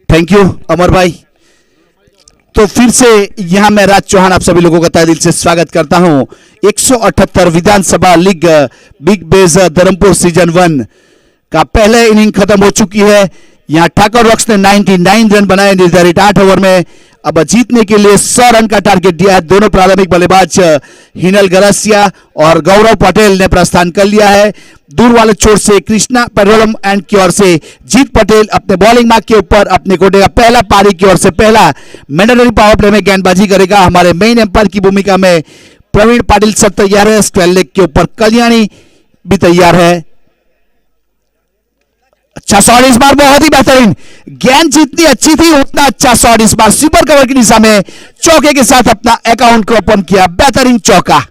थैंक यू अमर भाई। तो फिर से यहां मैं राज चौहान आप सभी लोगों का तहे दिल से स्वागत करता हूं। 178 Vidhansabha league big base Dharampur season 1 का पहले इनिंग खत्म हो चुकी है। यहां ठाकुर रॉक्स ने 99 रन बनाए निर्धारित 8 ओवर में। अब जीतने के लिए 100 रन का टारगेट दिया है। दोनों प्रारंभिक बल्लेबाज हिनल गरासिया और गौरव पटेल ने प्रस्थान कर लिया है। दूर वाले छोर से कृष्णा पेरोलम एंड की ओर से जीत पटेल अपने बॉलिंग मार्क के ऊपर अपने कोटे का पहला पारी की ओर से पहला मैंडेटरी पावर प्ले में गेंदबाजी करेगा। हमारे मेन एम्पायर की भूमिका में प्रवीण पाटिल सर तैयार है। स्क्वायर लेग के ऊपर कल्याणी भी तैयार है। अच्छा शॉट इस बार, बहुत ही बेहतरीन गेंद, जितनी अच्छी थी उतना अच्छा शॉट इस बार सुपर कवर की दिशा में चौके के साथ अपना अकाउंट को ओपन किया। बेहतरीन चौका।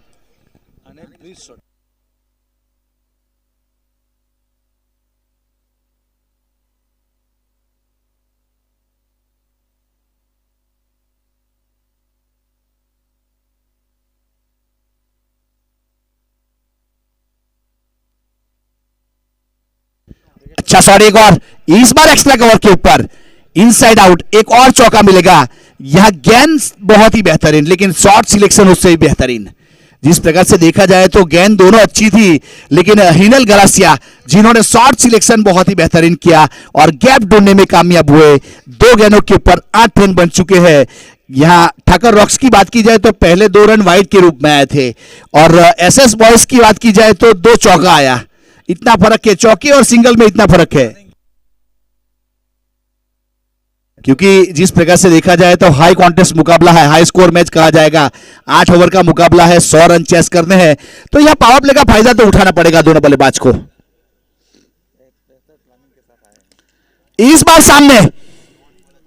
अच्छा शॉट एक और, इस बार एक्स्ट्रा कवर के ऊपर इनसाइड आउट एक और चौका मिलेगा। यह गेंद बहुत ही बेहतरीन, लेकिन शॉट सिलेक्शन उससे भी बेहतरीन। जिस प्रकार से देखा जाए तो गेंद दोनों अच्छी थी, लेकिन हिनल गरासिया जिन्होंने शॉट सिलेक्शन बहुत ही बेहतरीन किया और गैप ढूंढने में कामयाब हुए। 2 गेंदों के ऊपर 8 रन बन चुके हैं। यहां ठाकुर रॉक्स की बात की जाए तो पहले 2 रन वाइड के रूप में आए थे और एसएस बॉयज की बात की जाए तो 2 चौका आया। इतना फर्क है, चौके और सिंगल में इतना फर्क है। क्योंकि जिस प्रकार से देखा जाए तो हाई कॉन्टेस्ट मुकाबला है, हाई स्कोर मैच कहा जाएगा। 8 ओवर का मुकाबला है, 100 रन चेस करने हैं, तो यह पावर प्ले का फायदा तो उठाना पड़ेगा दोनों बल्लेबाज को। इस बार सामने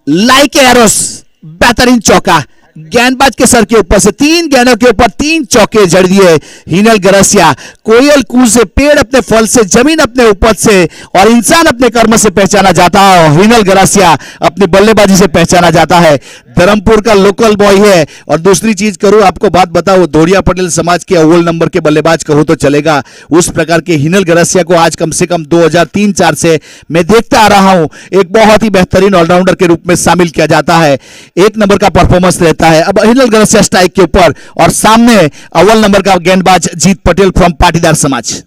लाइक एरोस, बेहतरीन चौका, गेंदबाज के सर के ऊपर से 3 गेंदों के ऊपर 3 चौके जड़ दिए हिनल गरासिया। कोयल कूद से, पेड़ अपने फल से, जमीन अपने उपज से और इंसान अपने कर्म से पहचाना जाता है। हिनल गरासिया अपनी बल्लेबाजी से पहचाना जाता है। धर्मपुर का लोकल बॉय है। और दूसरी चीज करूं आपको बात बताओ, धोरिया पटेल समाज के अव्वल नंबर के बल्लेबाज कहूं तो चलेगा। उस प्रकार के हिनल गरासिया को आज कम से कम 2003-4 से मैं देखता आ रहा हूं, एक बहुत ही बेहतरीन ऑलराउंडर के रूप में शामिल किया जाता है। 1 नंबर का परफॉर्मेंस रहता है। अब हिनल गरासिया स्ट्राइक के ऊपर और सामने अव्वल नंबर का गेंदबाज जीत पटेल फ्रॉम पाटीदार समाज।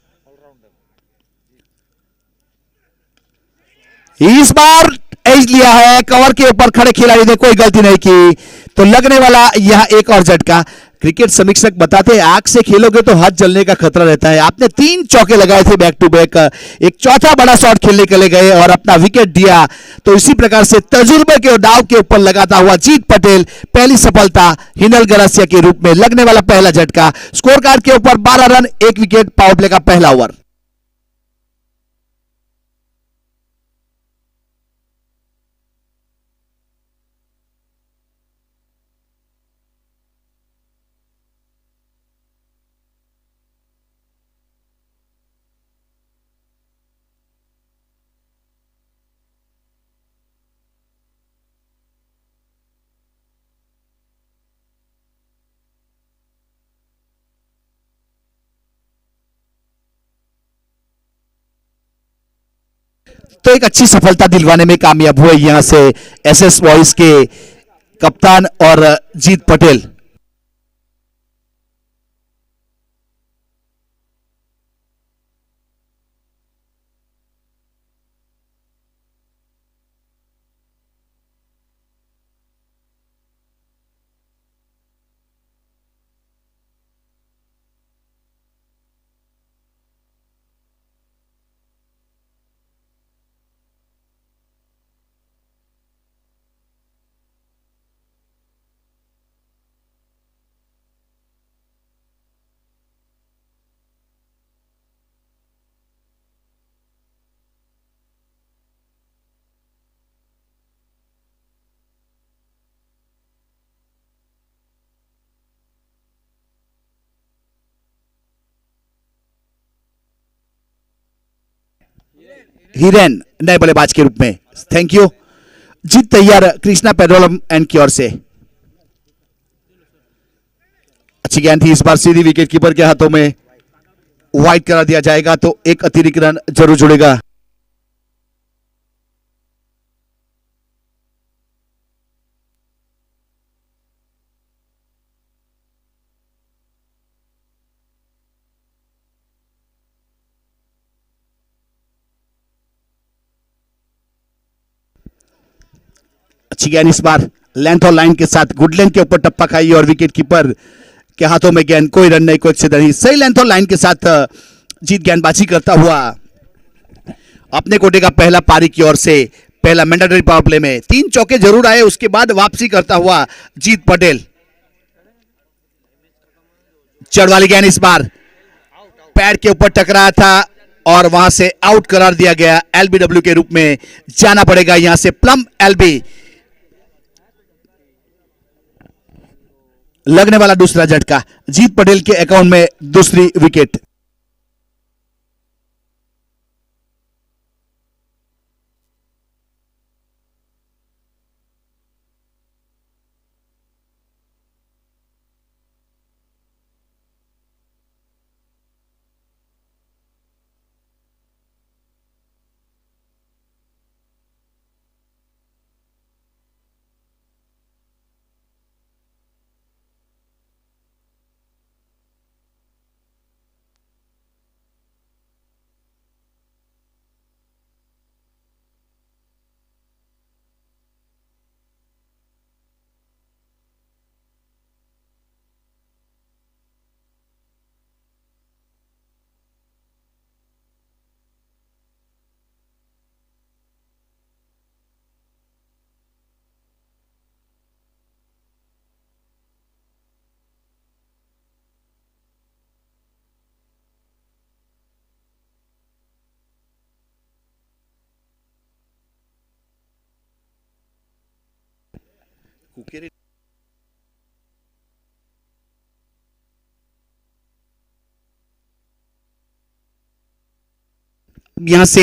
इस बार एज लिया है, कवर के ऊपर खड़े खिलाड़ी ने कोई गलती नहीं की, तो लगने वाला यह एक और झटका। क्रिकेट समीक्षक बताते हैं आग से खेलोगे तो हाथ जलने का खतरा रहता है। आपने 3 चौके लगाए थे बैक टू बैक, एक चौथा बड़ा शॉट खेलने के लिए गए और अपना विकेट दिया। तो इसी प्रकार से तजुर्बे के दाव के ऊपर लगाता हुआ जीत पटेल पहली सफलता हिनल गरासिया के रूप में, लगने वाला पहला झटका। स्कोर कार्ड के ऊपर 12 रन 1 विकेट, पावर प्ले का पहला ओवर। तो एक अच्छी सफलता दिलवाने में कामयाब हुए यहां से एसएस बॉयज के कप्तान और जीत पटेल। हिरेन नए बल्लेबाज के रूप में। Thank you. जीत तैयार कृष्णा पेट्रोलियम एंड की ओर से। अच्छी गेंद थी, इस बार सीधी विकेट कीपर के हाथों में वाइड करा दिया जाएगा तो एक अतिरिक्त रन जरूर जुड़ेगा। अच्छी गेंद इस बार लेंथ और लाइन के साथ गुड लेंथ के ऊपर टप्पा खाई और विकेट कीपर के हाथों में गेंद। कोई रन नहीं, कोई क्षेत्र नहीं। सही लेंथ और लाइन के साथ जीत गेंदबाजी करता हुआ अपने कोटे का पहला पारी की ओर से पहला मैंडेटरी पावर प्ले में 3 चौके जरूर आए, उसके बाद वापसी करता हुआ जीत पटेल। चढ़ वाली गेंद इस बार पैर के ऊपर टकराया था और वहां से आउट करार दिया गया। एलबीडब्ल्यू के रूप में जाना पड़ेगा यहां से। प्लम एलबी लगने वाला दूसरा झटका। जीत पटेल के अकाउंट में दूसरी विकेट। यहां से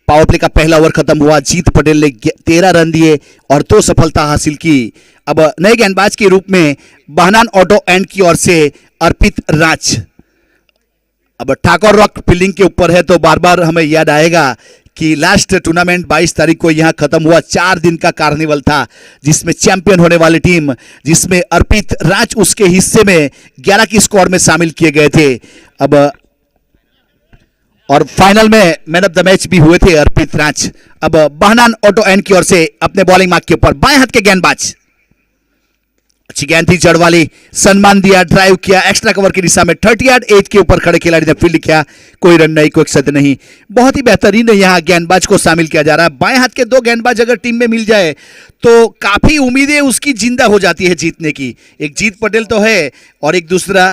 पावर प्ले का पहला ओवर खत्म हुआ। जीत पटेल ने 13 रन दिए और 2 सफलता हासिल की। अब नए गेंदबाज के रूप में बहनान ऑटो एंड की ओर से अर्पित राज। अब ठाकुर रॉक फील्डिंग के ऊपर है तो बार बार हमें याद आएगा कि लास्ट टूर्नामेंट 22 तारीख को यहां खत्म हुआ। 4 दिन का कार्निवल था जिसमें चैंपियन होने वाली टीम, जिसमें अर्पित राज उसके हिस्से में 11 की स्कोर में शामिल किए गए थे। अब और फाइनल में मैन ऑफ द मैच भी हुए थे अर्पित राज। अब बहनान ऑटो एंड की ओर से अपने बॉलिंग मार्क के ऊपर बाएं हाथ के गेंदबाज। अच्छी गेंद थी, जड़ वाली, सम्मान दिया, ड्राइव किया, एक्स्ट्रा कवर की दिशा में 30 यार्ड एज के ऊपर खड़े खिलाड़ी ने फील्ड किया। कोई रन नहीं, कोई क्षति नहीं। बहुत ही बेहतरीन यहां गेंदबाज को शामिल किया जा रहा है। बाएं हाथ के 2 गेंदबाज अगर टीम में मिल जाए तो काफी उम्मीदें उसकी जिंदा हो जाती है जीतने की। एक जीत पटेल तो है और एक दूसरा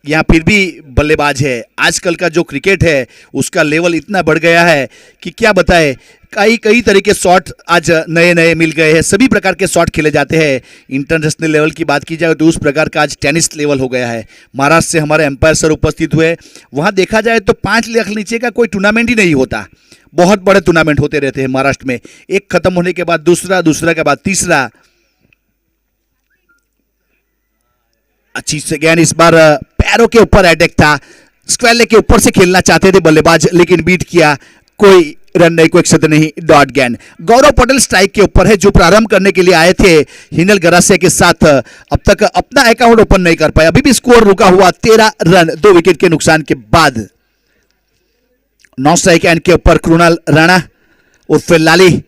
यहाँ फिर भी बल्लेबाज है। आजकल का जो क्रिकेट है उसका लेवल इतना बढ़ गया है कि क्या बताए। कई तरह के शॉट आज नए नए मिल गए हैं। सभी प्रकार के शॉट खेले जाते हैं। इंटरनेशनल लेवल की बात की जाए तो उस प्रकार का आज टेनिस लेवल हो गया है। महाराष्ट्र से हमारे एम्पायर सर उपस्थित हुए। वहाँ देखा जाए तो 5 लाख नीचे का कोई टूर्नामेंट ही नहीं होता। बहुत बड़े टूर्नामेंट होते रहते हैं महाराष्ट्र में। एक खत्म होने के बाद दूसरा, दूसरा के बाद तीसरा। अच्छी से गेंद इस बार पैरों के ऊपर अटैक था। स्क्वायर लेग के ऊपर से खेलना चाहते थे बल्लेबाज लेकिन बीट किया। कोई रन नहीं, कोई क्षेत्र नहीं, डॉट गेंद। गौरव पटेल स्ट्राइक के ऊपर है, जो प्रारंभ करने के लिए आए थे हिनल गरासिया के साथ, अब तक अपना अकाउंट ओपन नहीं कर पाए। अभी भी स्कोर रुका हुआ 13 रन 2 विकेट के नुकसान के बाद। नॉन स्ट्राइक एंड के ऊपर कृणाल राणा उर्फ लाली,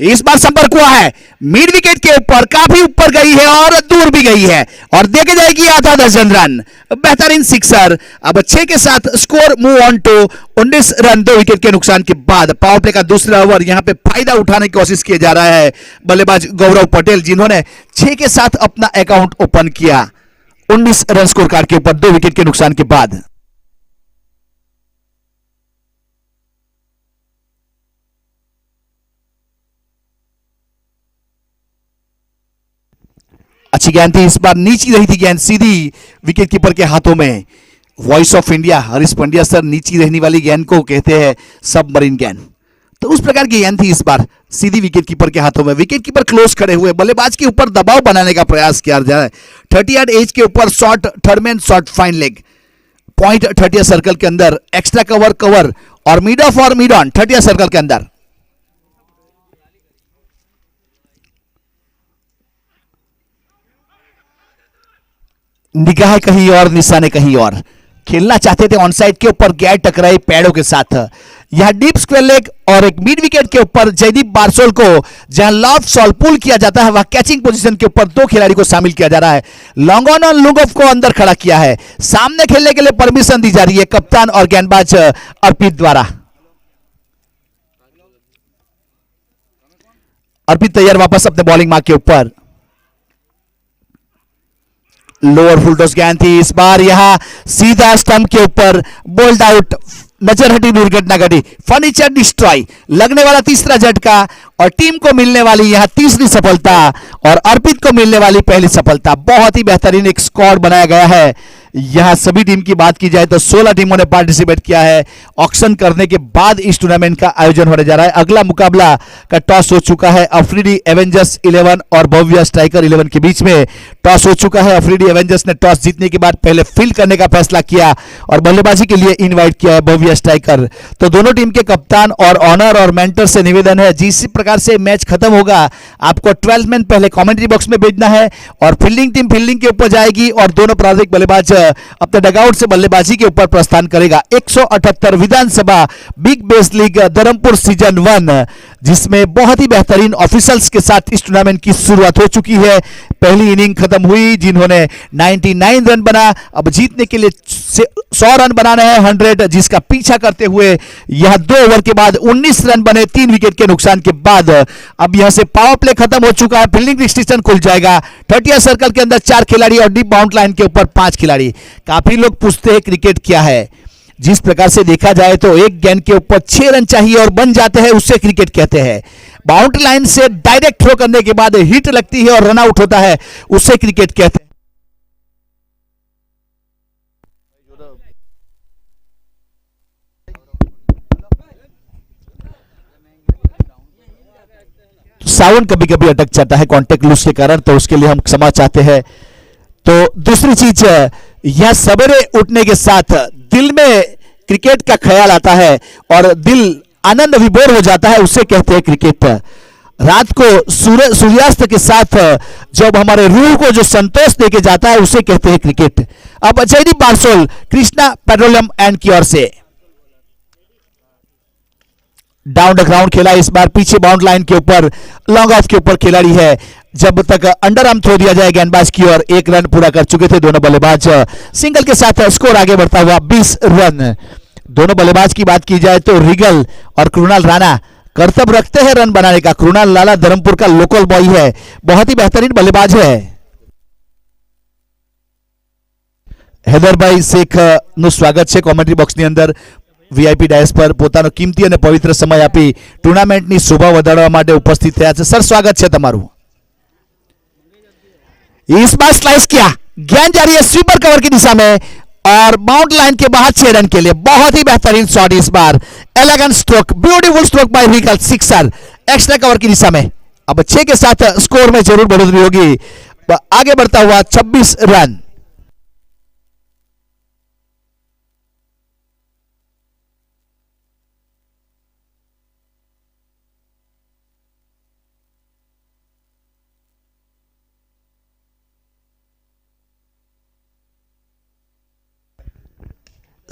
इस बार संपर्क हुआ है मिड विकेट के ऊपर, काफी ऊपर गई है और दूर भी गई है और देखे जाएगी आधा दर्जन रन। बेहतरीन सिक्सर। अब 6 के साथ score move on to 19 run 2 wicket के नुकसान के बाद। पावर प्ले का दूसरा ओवर, यहां पे फायदा उठाने की कोशिश किया जा रहा है बल्लेबाज गौरव पटेल, जिन्होंने 6 के साथ अपना अकाउंट ओपन किया 19 रन स्कोर कार्ड के ऊपर 2 विकेट के नुकसान के बाद। अच्छी गेंद थी, इस बार नीची रही थी गेंद, सीधी विकेट कीपर के हाथों में। Voice of India Harish Pandya sir, नीची रहने वाली गेंद को कहते हैं सबमरीन गेंद, तो उस प्रकार की गेंद थी इस बार, सीधी विकेट कीपर के हाथों में। विकेट कीपर क्लोज खड़े हुए, बल्लेबाज के ऊपर दबाव बनाने का प्रयास किया जा रहा है। 30 यार्ड एज के ऊपर shot, third man shot, fine leg, point 30 circle के अंदर, एक्स्ट्रा कवर और मिड ऑफ और मिड ऑन 30 सर्कल के अंदर। निगाह कहीं और, निशाने कहीं और। खेलना चाहते थे ऑन साइड के ऊपर, गैर टकराई पैडों के साथ। यहां डीप स्क्वायर लेग और एक मिड विकेट के ऊपर जयदीप बारसोल को जहां लॉफ्ट सॉल पुल किया जाता है, वहां कैचिंग पोजीशन के ऊपर 2 खिलाड़ी को शामिल किया जा रहा है। लॉन्ग ऑन और लुक ऑफ को अंदर खड़ा किया है। सामने खेलने के लिए परमिशन दी जा रही है कप्तान और गेंदबाज अर्पित द्वारा। अर्पित तैयार वापस अपने बॉलिंग मार्क के ऊपर। लोअर फुल टॉस गेंद थी, इस बार यहां सीधा स्टंप के ऊपर बोल्ड आउट, नजर हटी, दुर्घटना घटी, फर्नीचर डिस्ट्रॉय, लगने वाला तीसरा झटका और टीम को मिलने वाली यहां तीसरी सफलता और अर्पित को मिलने वाली पहली सफलता। बहुत ही बेहतरीन एक स्कोर बनाया गया है। यहां सभी टीम की बात की जाए तो 16 टीमों ने पार्टिसिपेट किया है। ऑक्शन करने के बाद इस टूर्नामेंट का आयोजन होने जा रहा है। अगला मुकाबला का टॉस हो चुका है, अफरीदी एवेंजर्स 11 और भव्य स्ट्राइकर 11 के बीच में टॉस हो चुका है। अफरीदी एवेंजर्स ने टॉस जीतने के बाद पहले फील्ड करने का फैसला किया और बल्लेबाजी के लिए इन्वाइट किया है भव्य स्ट्राइकर। तो दोनों टीम के कप्तान और ऑनर और मेंटर से निवेदन है, जिस प्रकार से मैच खत्म होगा आपको 12 मैन पहले कमेंट्री बॉक्स में भेजना है और फील्डिंग टीम फील्डिंग के ऊपर जाएगी और दोनों प्रारंभिक बल्लेबाज अपने डगआउट से बल्लेबाजी के ऊपर प्रस्थान करेगा। 178 Vidhansabha big base league Dharampur season 1, जिसमें बहुत ही बेहतरीन ऑफिशियल्स के साथ इस टूर्नामेंट की शुरुआत हो चुकी है। पहली इनिंग खत्म हुई जिन्होंने 99 रन बना, अब जीतने के लिए 100 रन बनाने हैं 100, जिसका पीछा करते हुए यह 2 ओवर के बाद 19 रन बने 3 विकेट के नुकसान के बाद। अब यहां से पावर प्ले खत्म हो चुका है, फील्डिंग रिस्ट्रिक्शन खुल जाएगा। 30 सर्कल के अंदर 4 खिलाड़ी और डीप बाउंड लाइन के ऊपर 5 खिलाड़ी। काफी लोग पूछते हैं क्रिकेट क्या है, जिस प्रकार से देखा जाए तो एक गेंद के ऊपर 6 रन चाहिए और बन जाते हैं, उससे क्रिकेट कहते हैं। बाउंड्री लाइन से डायरेक्ट थ्रो करने के बाद हिट लगती है और रन आउट होता है, उससे क्रिकेट कहते हैं। साउंड कभी कभी अटक जाता है कॉन्टेक्ट लूज के कारण, तो उसके लिए हम क्षमा चाहते हैं। तो दूसरी चीज, यह सवेरे उठने के साथ दिल में क्रिकेट का ख्याल आता है और दिल आनंद विभोर हो जाता है, उसे कहते हैं क्रिकेट। रात को सूर्यास्त के साथ जब हमारे रूह को जो संतोष देके जाता है, उसे कहते हैं क्रिकेट। अब जयदीप बारसोल कृष्णा पेट्रोलियम एंड की ओर से डाउन द ग्राउंड खेला, इस बार पीछे बाउंड लाइन के ऊपर लॉन्ग ऑफ के ऊपर खिलाड़ी है। जब तक अंडर आर्म थ्रो दिया जाए गेंदबाज की ओर, 1 रन पूरा कर चुके थे दोनों बल्लेबाज। सिंगल के साथ स्कोर आगे बढ़ता हुआ 20 रन। दोनों बल्लेबाज की बात की जाए तो रिगल और कृणाल राणा कर्तव्य रखते हैं रन बनाने का। कृणाल राणा धर्मपुर का लोकल बॉय है, बहुत ही बेहतरीन बल्लेबाज है। હેદરભાઈ શેખ નું સ્વાગત છે કોમેન્ટ્રી બોક્સની અંદર। વીઆઈપી ડાયસ પર પોતાનો કિંમતી અને પવિત્ર સમય આપી ટુર્નામેન્ટની શોભા વધારવા માટે ઉપસ્થિત થયા છે। સર, સ્વાગત છે તમારું। इस बार स्लाइस किया, गेंद जा रही है स्वीपर कवर की दिशा में और बाउंड लाइन के बाहर 6 रन के लिए। बहुत ही बेहतरीन शॉट इस बार, elegant stroke, beautiful stroke by Rigal, sixer extra cover की दिशा में। अब 6 के साथ स्कोर में जरूर बढ़ोतरी होगी, आगे बढ़ता हुआ 26 रन।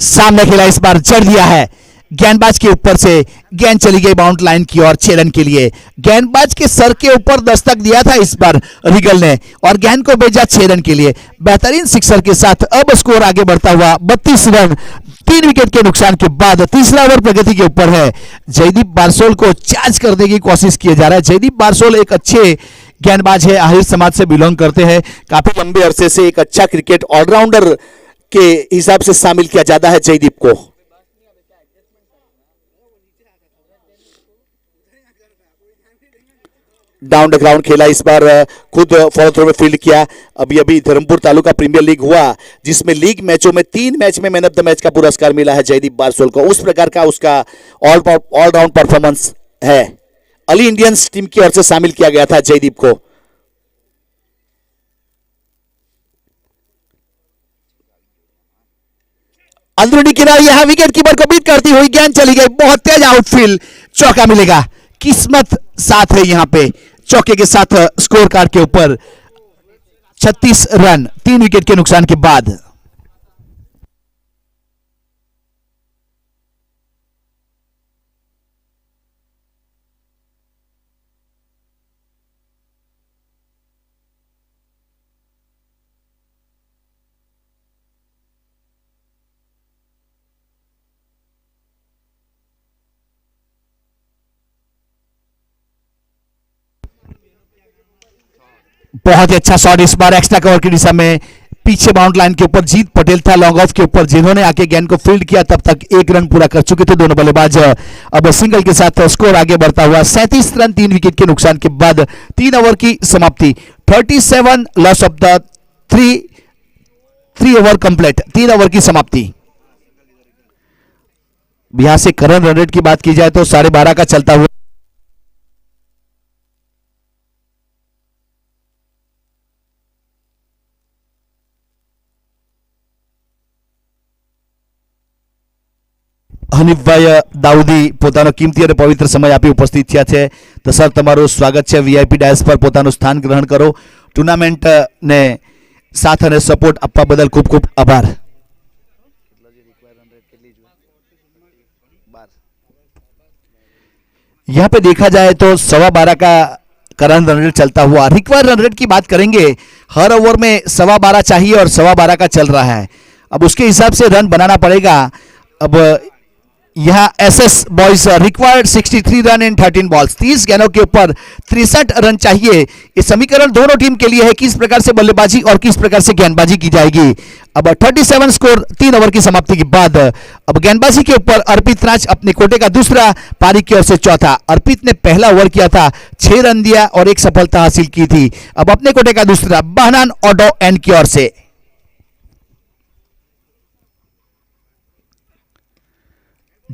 सामने खेला, इस बार जड़ दिया है गेंदबाज के ऊपर से, गेंद चली गई बाउंड लाइन की ओर 6 रन के लिए। गेंदबाज के सर के ऊपर दस्तक दिया था इस बार रिगल ने और गेंद को भेजा 6 रन के लिए। बेहतरीन सिक्सर के साथ अब स्कोर आगे बढ़ता हुआ 32 रन 3 विकेट के नुकसान के बाद। तीसरा ओवर प्रगति के ऊपर है। जयदीप बारसोल को चार्ज करने की कोशिश की जा रहा है। जयदीप बारसोल एक अच्छे गेंदबाज है, आहिर समाज से बिलोंग करते हैं। काफी लंबे अरसे से एक अच्छा क्रिकेट ऑलराउंडर के हिसाब से शामिल किया जाता है जयदीप को। डाउन द ग्राउंड खेला इस बार, खुद फॉलो थ्रो में फील्ड किया। अभी अभी धर्मपुर तालुका प्रीमियर लीग हुआ जिसमें लीग मैचों में 3 मैच में मैन ऑफ द मैच का पुरस्कार मिला है जयदीप बारसोल को। उस प्रकार का उसका ऑलराउंड परफॉर्मेंस है। अली इंडियंस टीम की ओर से शामिल किया गया था जयदीप को। अंदरूनी किनारे यहां विकेट कीपर को बीट करती हुई गेंद चली गई, बहुत तेज आउटफील्ड, चौका मिलेगा। किस्मत साथ है यहां पे। चौके के साथ स्कोर कार्ड के ऊपर 36 रन 3 विकेट के नुकसान के बाद। बहुत ही अच्छा शॉट इस बार एक्स्ट्रा कवर की दिशा में, पीछे बाउंड लाइन के ऊपर जीत पटेल था लॉन्ग ऑफ के ऊपर, जिन्होंने आके गेंद को फील्ड किया। तब तक 1 रन पूरा कर चुके थे दोनों बल्लेबाज। अब सिंगल के साथ स्कोर आगे बढ़ता हुआ 37 रन 3 विकेट के नुकसान के बाद 3 ओवर की समाप्ति। 37 loss of the 3 over complete, 3 over की समाप्ति। यहां से करंट रन रेट की बात की जाए तो 12.5 का चलता हुआ હનીફભાઈ દાઉદી પોતાનો કિંમતી અને પવિત્ર સમય આપી ઉપસ્થિત થયા છે। તો સર તમારું સ્વાગત છે વીઆઈપી ડાયસ પર, પોતાનું સ્થાન ગ્રહણ કરો। ટુર્નામેન્ટ ને સાથ અને સપોર્ટ આપવા બદલ ખૂબ ખૂબ આભાર। यहाँ पे देखा जाए तो 12.25 का करंट रन रेट चलता हुआ। रिक्वायर्ड रन रेट की बात करेंगे, हर ओवर में 12.25 चाहिए और 12.25 का चल रहा है। अब उसके हिसाब से रन बनाना पड़ेगा। अब यहाँ SS boys required 63 run in 13 balls, 30 गेंदों के ऊपर 63 रन चाहिए। ये समीकरण दोनों टीम के लिए है, किस प्रकार से बल्लेबाजी और किस प्रकार से गेंदबाजी की जाएगी। अब 37 स्कोर 3 ओवर की समाप्ति के बाद। अब गेंदबाजी के ऊपर अर्पित राज अपने कोटे का दूसरा, पारी की ओर से चौथा। अर्पित ने पहला ओवर किया था, 6 रन दिया और 1 सफलता हासिल की थी। अब अपने कोटे का दूसरा बहनान ऑडो एन की ओर से।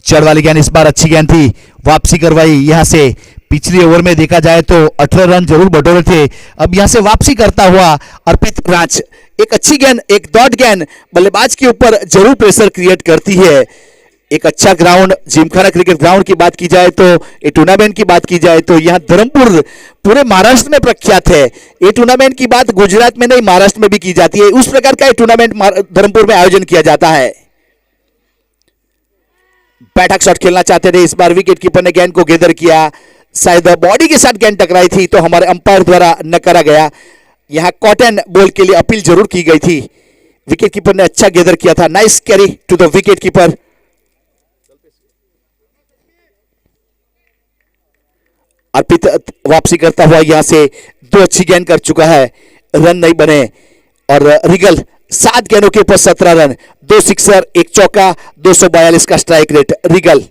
जड़ वाली गेंद इस बार अच्छी गेंद थी, वापसी करवाई। यहां से पिछले ओवर में देखा जाए तो 18 रन जरूर बटोरे थे। अब यहां से वापसी करता हुआ अर्पित राज, एक अच्छी गेंद, एक डॉट गेंद बल्लेबाज के ऊपर जरूर प्रेशर क्रिएट करती है। एक अच्छा ग्राउंड, जिमखाना क्रिकेट ग्राउंड की बात की जाए तो, ये टूर्नामेंट की बात की जाए तो यहां धर्मपुर पूरे महाराष्ट्र में प्रख्यात है। ये टूर्नामेंट की बात गुजरात में नहीं, महाराष्ट्र में भी की जाती है। उस प्रकार का ये टूर्नामेंट धर्मपुर में आयोजन किया जाता है। बैठक शॉट खेलना चाहते थे, इस बार विकेट कीपर ने गेंद को गेदर किया। शायद बॉडी के साथ गेंद टकराई थी तो हमारे अंपायर द्वारा नकारा गया। यहां कॉटन बॉल के लिए अपील जरूर की गई थी। विकेट कीपर ने अच्छा गेदर किया था। Nice carry to the wicketkeeper. Arpit वापसी करता हुआ यहां से 2 अच्छी गेंद कर चुका है, रन नहीं बने। और रिगल 7 गेंदों के ऊपर 17 रन, 2 सिक्सर, 1 चौका, 242 का strike rate. Regal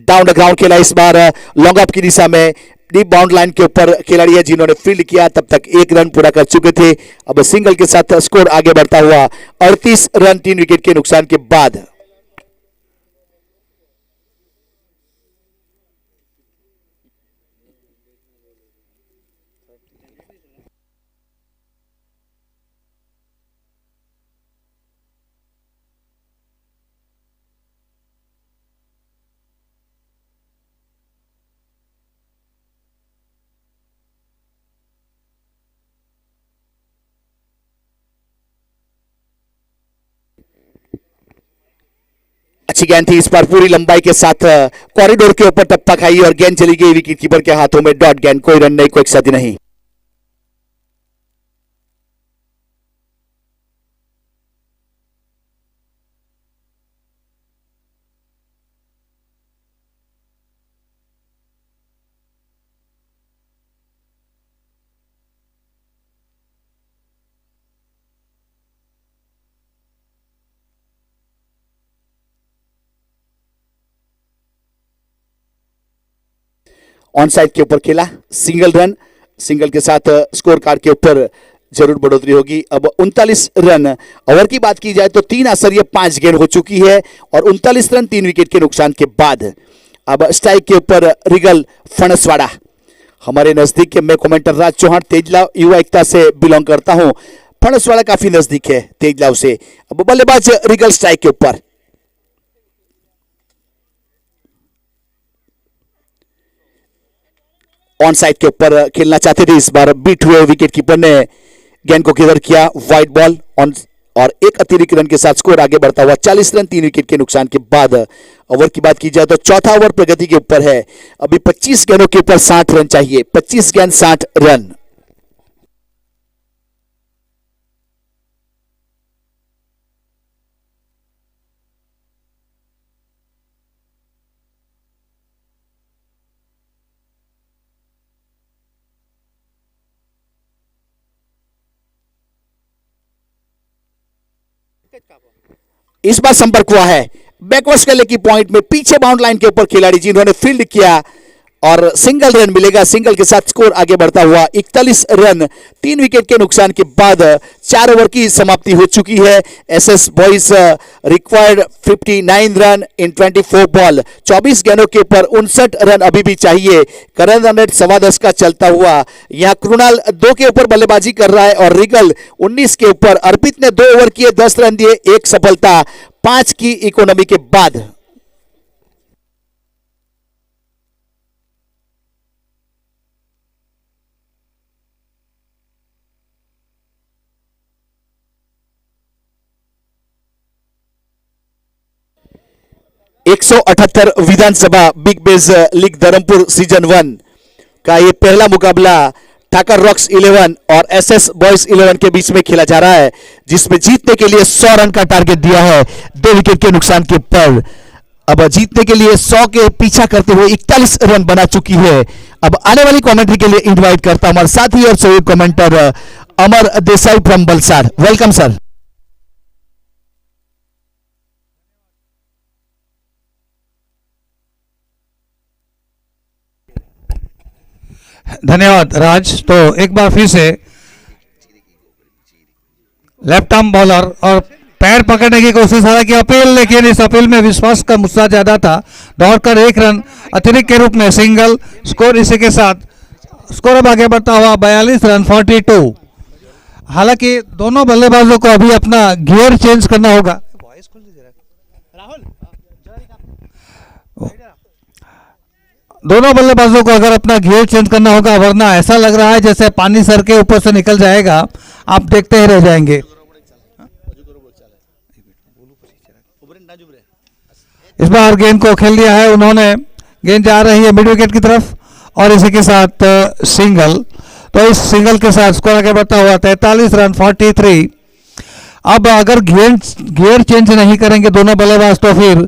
down the ground खेला इस बार, लॉन्ग ऑफ की दिशा में, डीप बाउंड लाइन के ऊपर खिलाड़ी है जिन्होंने फील्ड किया। तब तक 1 रन पूरा कर चुके थे। अब सिंगल के साथ स्कोर आगे बढ़ता हुआ 38 रन 3 विकेट के नुकसान के बाद। अच्छी गेंद थी, इस बार पूरी लंबाई के साथ कॉरिडोर के ऊपर टप्पा खाई और गेंद चली गई विकेट कीपर के हाथों में। डॉट गेंद, कोई रन नहीं, कोई क्षति नहीं। ऑन साइड के ऊपर खेला, सिंगल रन, सिंगल के साथ स्कोर कार्ड के ऊपर जरूर बढ़ोतरी होगी। अब 39 रन। ओवर की बात की जाए तो 3 आसरिये 5 गेंद हो चुकी है और 39 रन 3 विकेट के नुकसान के बाद। अब स्ट्राइक के ऊपर रिगल फणसवाड़ा, हमारे नजदीक के, मैं कमेंटर राज चौहान तेजलाव युवा एकता से बिलोंग करता हूं। फणसवाड़ा काफी नजदीक है तेजलाव से। अब बल्लेबाज रिगल स्ट्राइक के ऊपर, ऑन साइड के ऊपर खेलना चाहते थे, इस बार बीट हुए विकेट कीपर ने गेंद को क्लियर किया, वाइड बॉल ऑन, और एक अतिरिक्त रन के साथ स्कोर आगे बढ़ता हुआ 40 रन 3 विकेट के नुकसान के बाद। ओवर की बात की जाए तो चौथा ओवर प्रगति के ऊपर है। अभी 25 गेंदों के ऊपर 60 रन चाहिए, 25 गेंद 60 रन। इस बार संपर्क हुआ है बैकवर्ड्स गले की पॉइंट में, पीछे बाउंड लाइन के ऊपर खिलाड़ी जिन्होंने फील्ड किया और सिंगल रन मिलेगा। सिंगल के साथ स्कोर आगे बढ़ता हुआ 41 रन 3 विकेट के नुकसान के बाद 4 ओवर की समाप्ति हो चुकी है। SS boys required 59 run in 24 ball, 24 गेंदों के ऊपर 59 रन अभी भी चाहिए। करंट रन रेट 10.25 का चलता हुआ। यहाँ कृणाल 2 के ऊपर बल्लेबाजी कर रहा है और रिगल 19 के ऊपर। अर्पित ने 2 ओवर किए, 10 रन दिए, 1 सफलता 5 की इकोनॉमी के बाद। एक 178 Vidhansabha big base league Dharampur season 1 का ये पहला मुकाबला ठाकर रॉक्स 11 और एसएस बॉयज 11 के बीच में खेला जा रहा है, जिसमें जीतने के लिए 100 रन का टारगेट दिया है 2 विकेट के नुकसान के ऊपर। अब जीतने के लिए 100 के पीछा करते हुए 41 रन बना चुकी है। अब आने वाली कमेंट्री के लिए इनवाइट करता हूं हमारे साथी और सहयोगी commenter Amar Desai from Valsad. Welcome sir. धन्यवाद राज। तो एक बार फिर से लेफ्ट आर्म बॉलर और पैर पकड़ने की कोशिश, हालांकि अपील, लेकिन इस अपील में विश्वास का मुस्सा ज्यादा था। दौड़कर 1 रन अतिरिक्त के रूप में सिंगल, स्कोर इसी के साथ स्कोर अब आगे बढ़ता हुआ 42 रन 42। हालांकि दोनों बल्लेबाजों को अभी अपना गियर चेंज करना होगा। दोनों बल्लेबाजों को अगर अपना गियर चेंज करना होगा, वरना ऐसा लग रहा है जैसे पानी सर के ऊपर से निकल जाएगा, आप देखते ही रह जाएंगे। इस बार गेंद को खेल दिया है उन्होंने, गेंद जा रही है मिड विकेट की तरफ और इसी के साथ सिंगल। तो इस सिंगल के साथ स्कोर आगे बढ़ता हुआ 43 रन 43। अब अगर गियर चेंज नहीं करेंगे दोनों बल्लेबाज तो फिर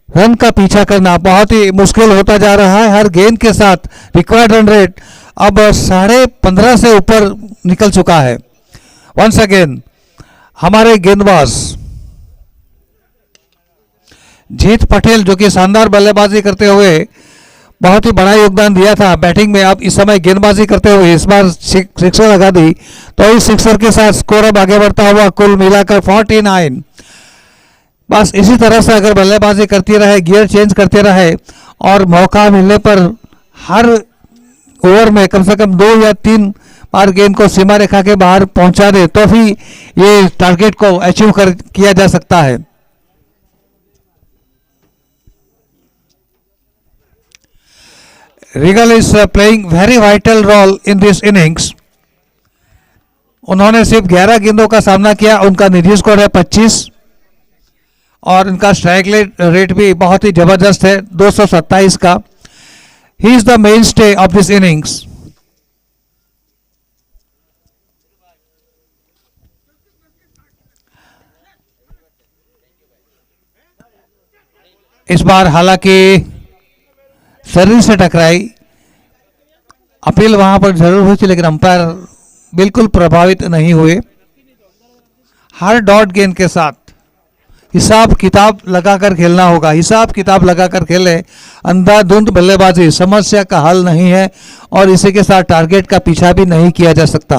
रन का पीछा करना बहुत ही मुश्किल होता जा रहा है। हर गेंद के साथ रिक्वायर्ड रन रेट अब 15.5 से ऊपर निकल चुका है। वंस अगेन हमारे गेंदबाज जीत पटेल, जो कि शानदार बल्लेबाजी करते हुए बहुत ही बड़ा योगदान दिया था बैटिंग में, अब इस समय गेंदबाजी करते हुए इस बार सिक्सर लगा दी। तो इस सिक्सर के साथ स्कोर अब आगे बढ़ता हुआ कुल मिलाकर 49। बस इसी तरह से अगर बल्लेबाजी करती रहे, गियर चेंज करते रहे और मौका मिलने पर हर ओवर में कम से कम 2 या 3 बार गेंद को सीमा रेखा के बाहर पहुंचा दे, तो भी ये टारगेट को अचीव किया जा सकता है। रिगल is playing very vital role in this innings. उन्होंने सिर्फ 11 गेंदों का सामना किया, उनका निजी स्कोर है 25 और इनका स्ट्राइक रेट भी बहुत ही जबरदस्त है 227 का। He is the mainstay of this innings. इस बार हालांकि शरीर से टकराई, अपील वहां पर जरूर हुई थी, लेकिन अंपायर बिल्कुल प्रभावित नहीं हुए। हर डॉट गेंद के साथ हिसाब किताब लगाकर खेलना होगा, हिसाब किताब लगाकर खेले। अंधाधुंध बल्लेबाजी समस्या का हल नहीं है और इसी के साथ टारगेट का पीछा भी नहीं किया जा सकता।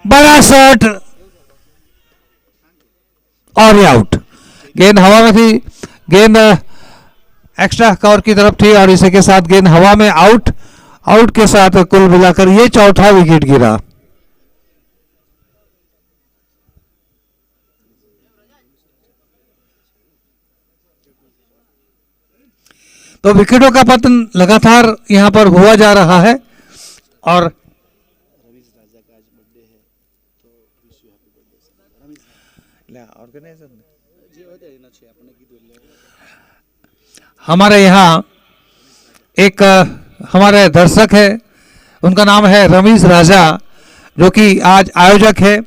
बड़ा शॉट और ये आउट। गेंद हवा में थी, गेंद एक्स्ट्रा कवर की तरफ थी और इसी के साथ गेंद हवा में आउट। आउट के साथ कुल मिलाकर ये चौथा विकेट गिरा। तो विकेटों का पतन लगातार यहां पर हुआ जा रहा है और हमारे यहाँ एक हमारे दर्शक है, उनका नाम है रमीज राजा, जो कि आज आयोजक है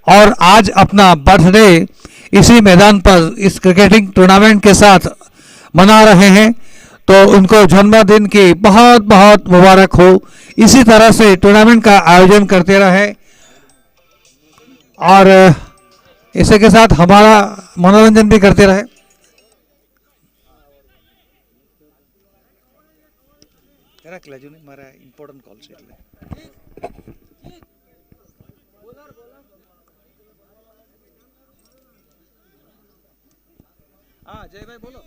और आज अपना बर्थडे इसी मैदान पर इस क्रिकेटिंग टूर्नामेंट के साथ मना रहे हैं। तो उनको जन्मदिन की बहुत बहुत मुबारक हो। इसी तरह से टूर्नामेंट का आयोजन करते रहे और इसी के साथ हमारा मनोरंजन भी करते रहे। जय भाई बोलो।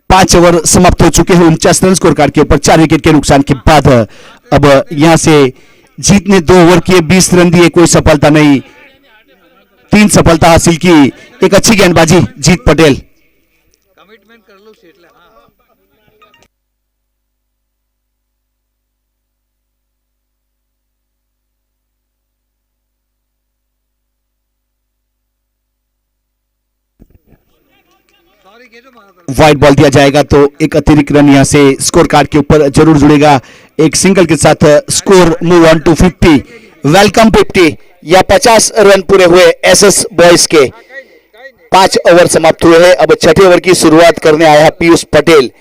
पांच ओवर समाप्त हो चुके हैं 49 रन स्कोर कार्ड के ऊपर 4 विकेट के नुकसान के बाद। अब यहां से जीत ने 2 ओवर किए, 20 रन दिए, कोई सफलता नहीं, 3 सफलता हासिल की। एक अच्छी गेंदबाजी जीत पटेल। कमिटमेंट कर लो सेटले। वाइड बॉल दिया जाएगा तो एक अतिरिक्त रन यहां से स्कोर कार्ड के ऊपर जरूर जुड़ेगा। एक सिंगल के साथ score move on to 50। Welcome 50 या 50 रन पूरे हुए एसएस बॉयज के। 5 ओवर समाप्त हुए हैं। अब छठे ओवर की शुरुआत करने आया है पीयूष पटेल।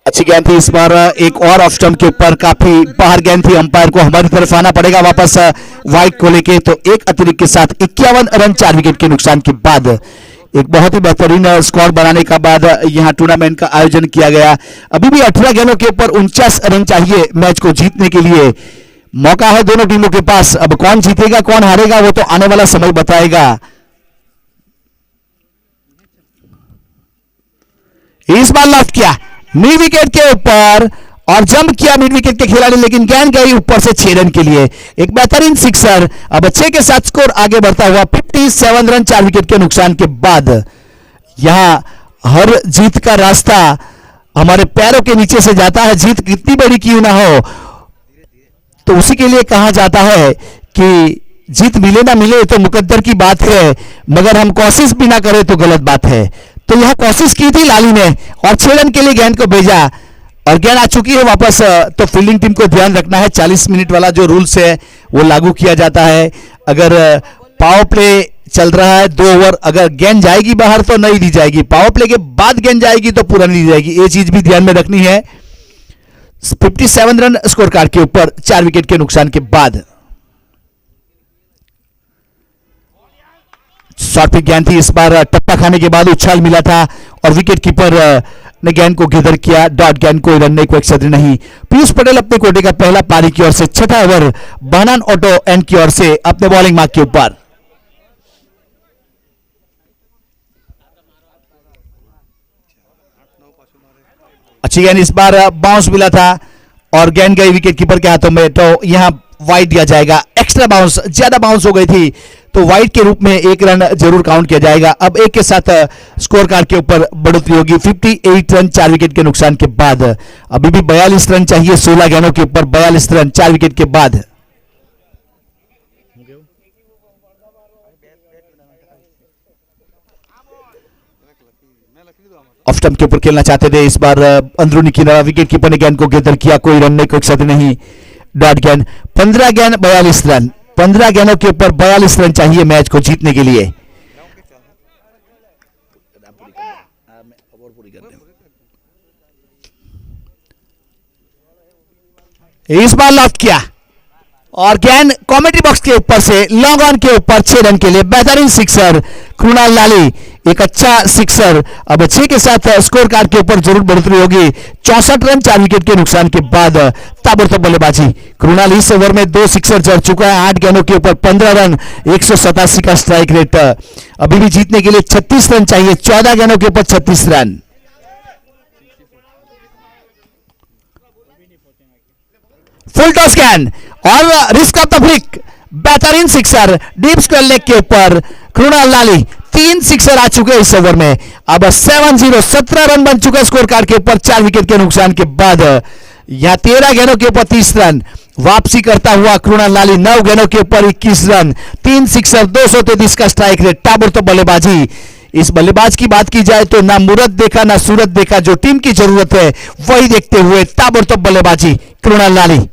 अच्छी गेंद थी इस बार, एक और ऑफ स्टंप के ऊपर काफी बाहर गेंद थी। अंपायर को हमारी तरफ आना पड़ेगा वापस वाइड को लेके। तो एक अतिरिक्त के साथ 51 रन 4 विकेट के नुकसान के बाद एक बहुत ही बेहतरीन स्कोर बनाने का बाद यहां टूर्नामेंट का आयोजन किया गया। अभी भी 18 गेंदों के ऊपर 49 रन चाहिए मैच को जीतने के लिए। मौका है दोनों टीमों के पास। अब कौन जीतेगा कौन हारेगा वो तो आने वाला समय बताएगा। इस बार लॉफ्ट किया मिड विकेट के ऊपर और जंप किया मिड विकेट के खिलाड़ी, लेकिन गेंद गई ऊपर से 6 रन के लिए। एक बेहतरीन सिक्सर। अब 6 के साथ स्कोर आगे बढ़ता हुआ 57 रन 4 विकेट के नुकसान के बाद। यहां हर जीत का रास्ता हमारे पैरों के नीचे से जाता है। जीत कितनी बड़ी क्यों ना हो, तो उसी के लिए कहा जाता है कि जीत मिले ना मिले तो मुकद्दर की बात है, मगर हम कोशिश भी ना करें तो गलत बात है। तो यह कोशिश की थी लाली ने और 6 रन के लिए गेंद को भेजा और गेंद आ चुकी है वापस। तो फील्डिंग टीम को ध्यान रखना है, 40 मिनट वाला जो रूल्स है वो लागू किया जाता है। अगर पावर प्ले चल रहा है 2 ओवर, अगर गेंद जाएगी बाहर तो नहीं दी जाएगी, पावर प्ले के बाद गेंद जाएगी तो पूरा नहीं दी जाएगी। ये चीज भी ध्यान में रखनी है। 57 रन स्कोर कार्ड के ऊपर 4 विकेट के नुकसान के बाद। शॉर्ट पिच गेंद थी इस बार, टप्पा खाने के बाद उछाल मिला था और विकेट कीपर ने गेंद को गिदर किया। डॉट गेंद, कोई रन नहीं, कोई एक्स्ट्रा नहीं। पीयूष पटेल अपने कोटे का पहला पारी की ओर से छठा ओवर बनान ऑटो एंड की ओर से अपने बॉलिंग मार्क के ऊपर। अच्छी गेंद इस बार बाउंस मिला था और गेंद गई विकेट कीपर के हाथों में। तो यहां वाइड दिया जाएगा। एक्स्ट्रा बाउंस, ज्यादा बाउंस हो गई थी तो वाइड के रूप में एक रन जरूर काउंट किया जाएगा। अब एक के साथ स्कोर कार्ड के ऊपर बढ़ोतरी होगी। 58 रन 4 विकेट के नुकसान के बाद। अभी भी 42 रन चाहिए 16 गेंदों के ऊपर, 42 रन 4 विकेट के बाद। ऑफ स्टंप के ऊपर खेलना चाहते थे इस बार अंदरूनी किनारा, विकेट कीपर ने गेंद को गेंदर किया, कोई रन नहीं, कोई क्षति नहीं, डॉट गेंद। 15 गेंद 42 रन, 15 गेंदों के ऊपर 42 रन चाहिए मैच को जीतने के लिए। इस बार लॉफ्ट किया और गेंद कमेंट्री बॉक्स के ऊपर से लॉन्ग ऑन के ऊपर 6 रन के लिए बेहतरीन सिक्सर कृणाल लाली, एक अच्छा सिक्सर। अब 6 के साथ स्कोर कार्ड के ऊपर जरूर बढ़ोतरी होगी। 64 रन 4 विकेट के नुकसान के बाद ताबड़तोड़ बल्लेबाजी। कृणाल इस ओवर में 2 सिक्सर जड़ चुका है, 8 गेंदों के ऊपर 15 रन, 187 का स्ट्राइक रेट। अभी भी जीतने के लिए 36 रन चाहिए, 14 गेंदों के ऊपर 36 रन। फुल टॉस गेंद और रिस्क ऑफ द फ्लिक, बेहतरीन सिक्सर डीप स्क्वायर लेग के ऊपर कृणाल लाली। 3 सिक्सर आ चुके इस ओवर में। अब 7-0, 17 रन बन चुका स्कोर कार्ड के ऊपर 4 विकेट के नुकसान के बाद। यहां 13 गेंदों के ऊपर 30 रन, वापसी करता हुआ कृणाल लाली 9 गेंदों के ऊपर 21 रन, 3 सिक्सर, 233 का स्ट्राइक रेट, ताबड़तोड़ बल्लेबाजी। इस बल्लेबाज की बात की जाए तो ना मूरत देखा ना सूरत देखा, जो टीम की जरूरत है वही देखते हुए ताबड़तोड़ बल्लेबाजी कृणाल लाली।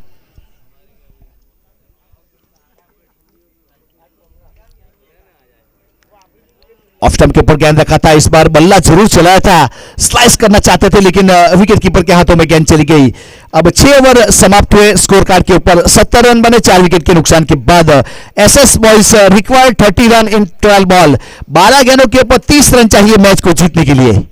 ऑफ स्टंप के ऊपर गेंद रखा था, इस बार बल्ला जरूर चलाया था, स्लाइस करना चाहते थे लेकिन विकेट कीपर के हाथों में गेंद चली गई। अब 6 ओवर समाप्त हुए, स्कोर कार्ड के ऊपर 70 रन बने 4 विकेट के नुकसान के बाद। SS boys required 30 run in 12 ball, 12 गेंदों के ऊपर 30 रन चाहिए मैच को जीतने के लिए।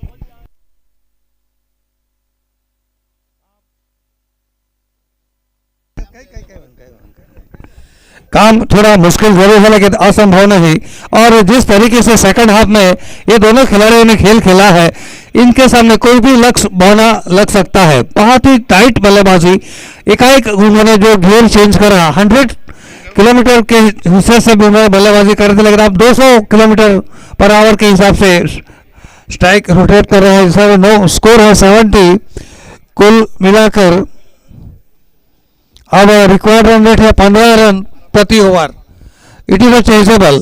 काम थोड़ा मुश्किल जरूर है लेकिन असंभव नहीं। और जिस तरीके से सेकंड हाफ में ये दोनों खिलाड़ियों ने खेल खेला है, इनके सामने कोई भी लक्ष्य बौना लग सकता है। बहुत ही टाइट बल्लेबाजी, एकाएक उन्होंने जो गियर चेंज करा, 100 किलोमीटर के हिसाब से भी उन्होंने बल्लेबाजी कर दी, लेकिन आप 200 किलोमीटर पर आवर के हिसाब से स्ट्राइक रोटेट कर रहे हैं। सर नो स्कोर है 70 कुल मिलाकर। अब रिक्वायर्ड रन रेट है 15 रन प्रति ओवर। इट इज चेजेबल,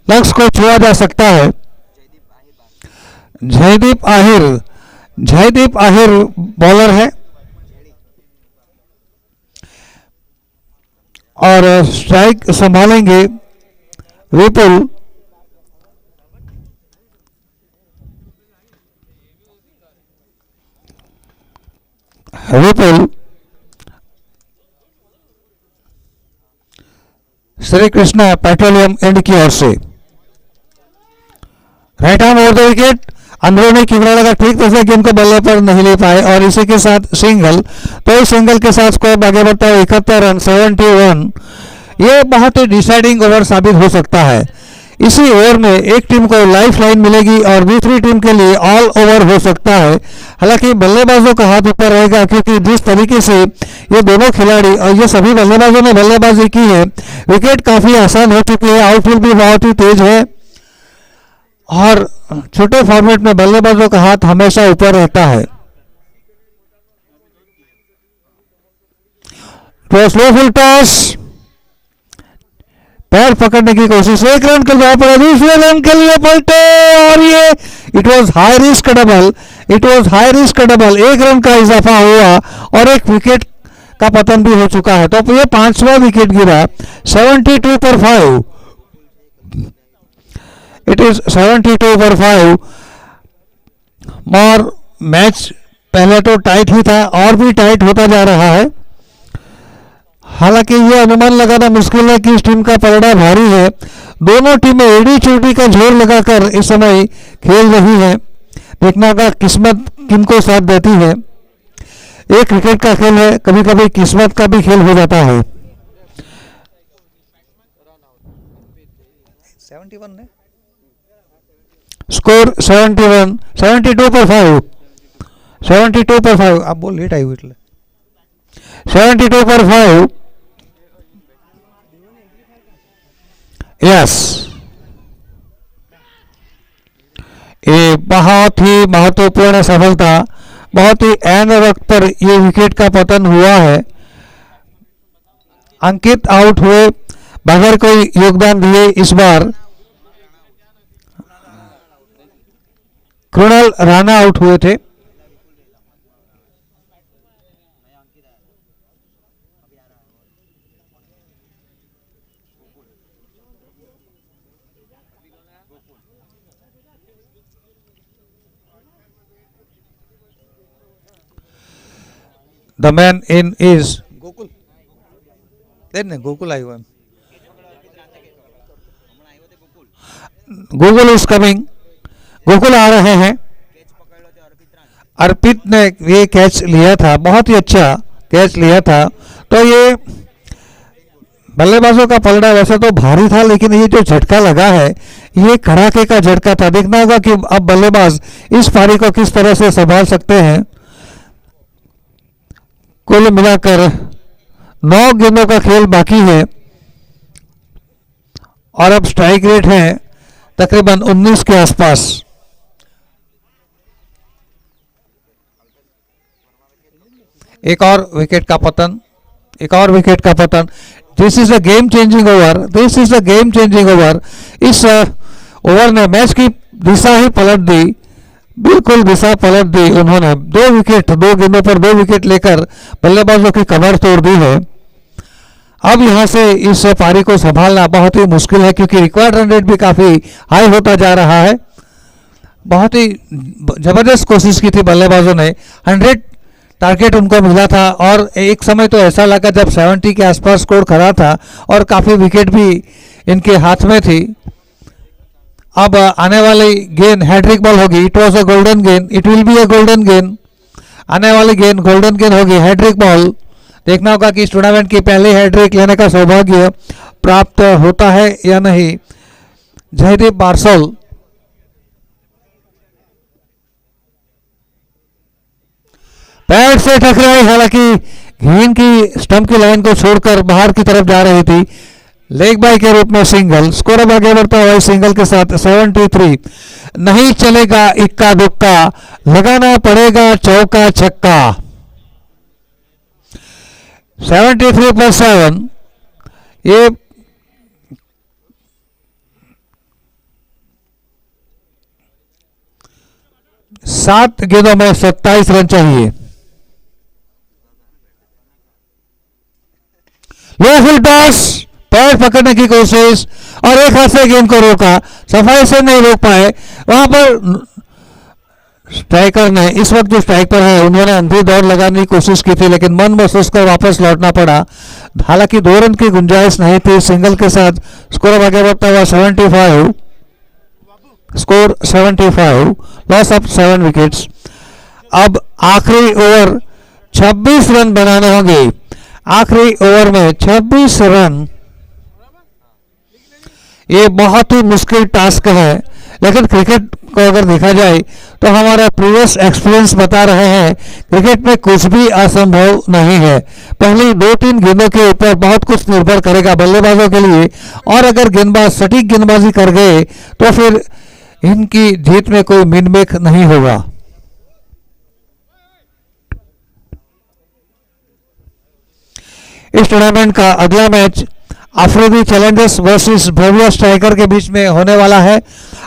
लक्ष्य को छुआ जा सकता है। जयदीप आहिर बॉलर है और स्ट्राइक संभालेंगे विपुल। श्री कृष्णा पेट्रोलियम एंड की ओर से right arm over the wicket, अंदरूनी किनारा लगा, ठीक तरह से गेंद को बल्ले पर नहीं ले पाए और इसी के साथ सिंगल। तो इस सिंगल के साथ स्कोर आगे बढ़ता है 71 रन 71। ये बहुत ही डिसाइडिंग ओवर साबित हो सकता है। इसी ओवर में एक टीम को लाइफ लाइन मिलेगी और दूसरी टीम के लिए ऑल ओवर हो सकता है। हालांकि बल्लेबाजों का हाथ ऊपर रहेगा, क्योंकि जिस तरीके से ये दोनों खिलाड़ी और ये सभी बल्लेबाजों ने बल्लेबाजी की है, विकेट काफी आसान हो चुकी है, आउटफील्ड भी बहुत ही तेज है और छोटे फॉर्मेट में बल्लेबाजों का हाथ हमेशा ऊपर रहता है। तो स्लो फुल टॉस, पैर पकड़ने की कोशिश, 1 रन के लिए पड़ा, दूसरे रन के लिए पलटे और ये it was high risk double, 1 run का इजाफा हुआ और 1 विकेट का पतन भी हो चुका है। तो ये 5वां विकेट गिरा 72 पर 5। इट इज 72 पर 5 और मैच पहले तो टाइट ही था और भी टाइट होता जा रहा है। हालांकि यह अनुमान लगाना मुश्किल है कि इस टीम का पलड़ा भारी है। दोनों टीमें एड़ी चोटी का जोर लगाकर इस समय खेल रही हैं। देखना होगा किस्मत किनको साथ देती है। एक विकेट का खेल है, कभी कभी किस्मत का भी खेल हो जाता है। 71 ने स्कोर 71, 72 पर 5, 72 पर 5। आप बोल लेट आई हुई 72 पर 5। यस, ये बहुत ही महत्वपूर्ण सफलता, बहुत ही ऐन वक्त पर ये विकेट का पतन हुआ है। अंकित आउट हुए बगैर कोई योगदान दिए इस बार। कृणाल राणा आउट हुए थे। The man in is Gokul. Then Gokul I am. Gokul is coming. Gokul आ रहे हैं। अर्पित ने ये कैच लिया था, बहुत ही अच्छा कैच लिया था। तो ये बल्लेबाजों का पलड़ा वैसे तो भारी था, लेकिन ये जो झटका लगा है ये कड़ाके का झटका था। देखना होगा कि अब बल्लेबाज इस पारी को किस तरह से संभाल सकते हैं। कुल मिलाकर 9 गेंदों का खेल बाकी है और अब स्ट्राइक रेट है तकरीबन 19 के आसपास। एक और विकेट का पतन, एक और विकेट का पतन। This is a game changing over, this is a game changing over. इस ओवर ने मैच की दिशा ही पलट दी, बिल्कुल दिशा पलट दी। उन्होंने 2 विकेट, 2 गेंदों पर 2 विकेट लेकर बल्लेबाजों की कमर तोड़ दी है। अब यहां से इस पारी को संभालना बहुत ही मुश्किल है, क्योंकि रिक्वायर्ड रन रेट भी काफी हाई होता जा रहा है। बहुत ही जबरदस्त कोशिश की थी बल्लेबाजों ने, 100 टारगेट उनको मिला था और एक समय तो ऐसा लगा जब 70 के आसपास स्कोर खड़ा था और काफी विकेट भी इनके हाथ में थी। अब आने वाली गेंद हैट्रिक बॉल होगी। इट वॉज अ गोल्डन गेंद, it will be a golden गेंद। आने वाली गेंद गोल्डन गेंद होगी, हैट्रिक बॉल। देखना होगा कि इस टूर्नामेंट की पहली हैट्रिक लेने का सौभाग्य प्राप्त होता है या नहीं। जयदीप बारसल पैड से टकराई, हालांकि गेंद की स्टंप की लाइन को छोड़कर बाहर की तरफ जा रही थी। लेग बाय के रूप में सिंगल। स्कोर अब आगे बढ़ता हुआ सिंगल के साथ 73। नहीं चलेगा इक्का दुक्का, लगाना पड़ेगा चौका छक्का। 73 + 7, ये सात गेंदों में 27 रन चाहिए। लो फुल टॉस, पैर पकड़ने की कोशिश और एक हाथ से गेंद को रोका, सफाई से नहीं रोक पाए। वहां पर स्ट्राइकर ने, इस वक्त जो स्ट्राइक पर है, उन्होंने अंधी दौड़ लगाने की कोशिश की थी, लेकिन मन महसूस कर वापस लौटना पड़ा। हालांकि 2 रन की गुंजाइश नहीं थी। सिंगल के साथ स्कोर आगे बढ़ता हुआ 75, स्कोर 75, लॉस ऑफ 7 विकेट्स। अब आखिरी ओवर 26 रन बनाने होंगे। आखिरी ओवर में 26 रन, ये बहुत ही मुश्किल टास्क है। लेकिन क्रिकेट को अगर देखा जाए तो हमारा प्रीवियस एक्सपीरियंस बता रहे हैं क्रिकेट में कुछ भी असंभव नहीं है। पहली 2-3 गेंदों के ऊपर बहुत कुछ निर्भर करेगा बल्लेबाजों के लिए, और अगर गेंदबाज सटीक गेंदबाजी कर गए तो फिर इनकी जीत में कोई मिनमेक नहीं होगा। इस टूर्नामेंट का अगला मैच अफरीदी चैलेंजर्स वर्सेस भव्य स्ट्राइकर के बीच में होने वाला है।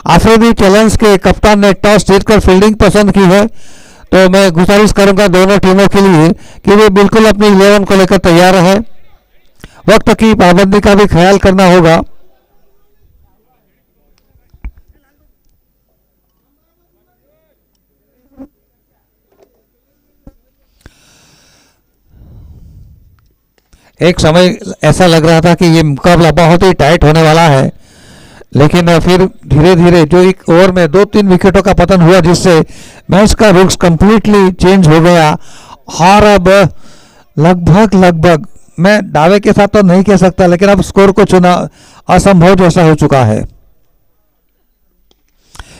अफरीदी चैलेंज के कप्तान ने टॉस जीतकर फील्डिंग पसंद की है, तो मैं गुजारिश करूंगा दोनों टीमों के लिए कि वे बिल्कुल अपनी 11 को लेकर तैयार रहे। वक्त की पाबंदी का भी ख्याल करना होगा। एक समय ऐसा लग रहा था कि ये मुकाबला बहुत ही टाइट होने वाला है, लेकिन फिर धीरे धीरे जो एक ओवर में 2-3 विकेटों का पतन हुआ, जिससे मैच का रुख कंप्लीटली चेंज हो गया। और अब लगभग मैं दावे के साथ तो नहीं कह सकता, लेकिन अब स्कोर को चुना असंभव जैसा हो चुका है।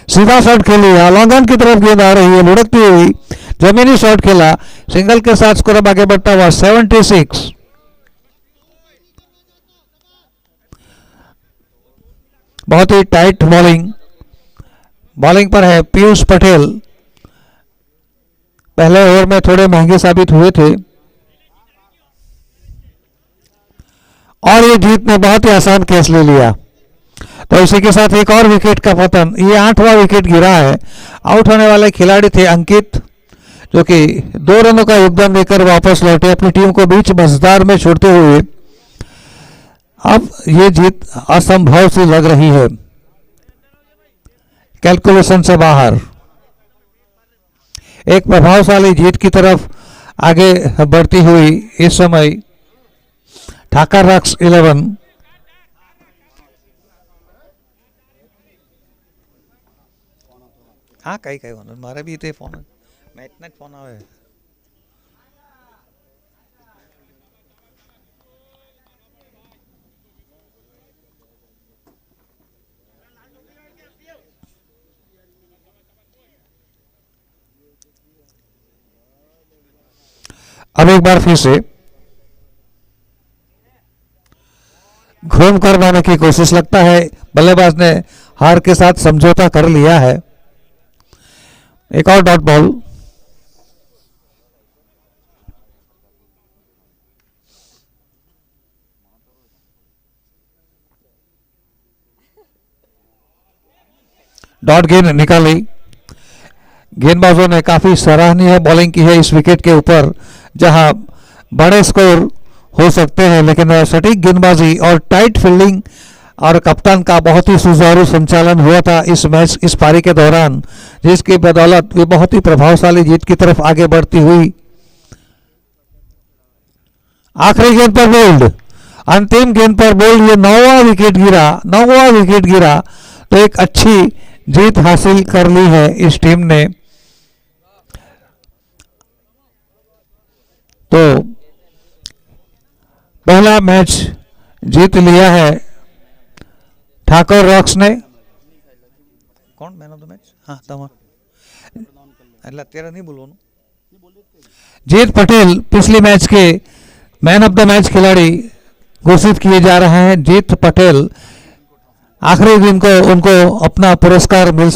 सीधा शॉट खेली, लॉन्ग ऑन की तरफ गेंद आ रही है, लुढ़कती हुई जमीनी शॉट खेला। सिंगल के साथ स्कोर अब आगे बढ़ता हुआ 76। बहुत ही टाइट बॉलिंग पर है पीयूष पटेल। पहले ओवर में थोड़े महंगे साबित हुए थे और ये जीत ने बहुत ही आसान कैच ले लिया। तो इसी के साथ एक और विकेट का पतन, ये 8वां विकेट गिरा है। आउट होने वाले खिलाड़ी थे अंकित, जो कि 2 रनों का योगदान देकर वापस लौटे अपनी टीम को बीच मझधार में छोड़ते हुए। अब ये जीत असंभव सी लग रही है, कैलकुलेशन से बाहर। एक प्रभावशाली जीत की तरफ आगे बढ़ती हुई इस समय ठाकर रॉक्स 11 हाँ काही मारे भी इथे फोन मैं इतना फोन आवे। अब एक बार फिर से घूम कर मारने की कोशिश, लगता है बल्लेबाज ने हार के साथ समझौता कर लिया है। एक और डॉट बॉल, डॉट गेंद निकाली। गेंदबाजों ने काफी सराहनीय बॉलिंग की है इस विकेट के ऊपर, जहां बड़े स्कोर हो सकते हैं, लेकिन सटीक गेंदबाजी और टाइट फील्डिंग और कप्तान का बहुत ही सुचारू संचालन हुआ था इस मैच, इस पारी के दौरान, जिसकी बदौलत वे बहुत ही प्रभावशाली जीत की तरफ आगे बढ़ती हुई। आखिरी गेंद पर बोल्ड, अंतिम गेंद पर बोल्ड, ये 9वां विकेट गिरा। तो एक अच्छी जीत हासिल कर ली है इस टीम ने। तो पहला मैच जीत लिया है ठाकर रॉक्स ने। कौन मैन ऑफ द मैच? हाँ तेरा नहीं बोलो। जीत पटेल पिछले मैच के मैन ऑफ द मैच खिलाड़ी घोषित किए जा रहे हैं। जीत पटेल आखिरी दिन को उनको अपना पुरस्कार मिल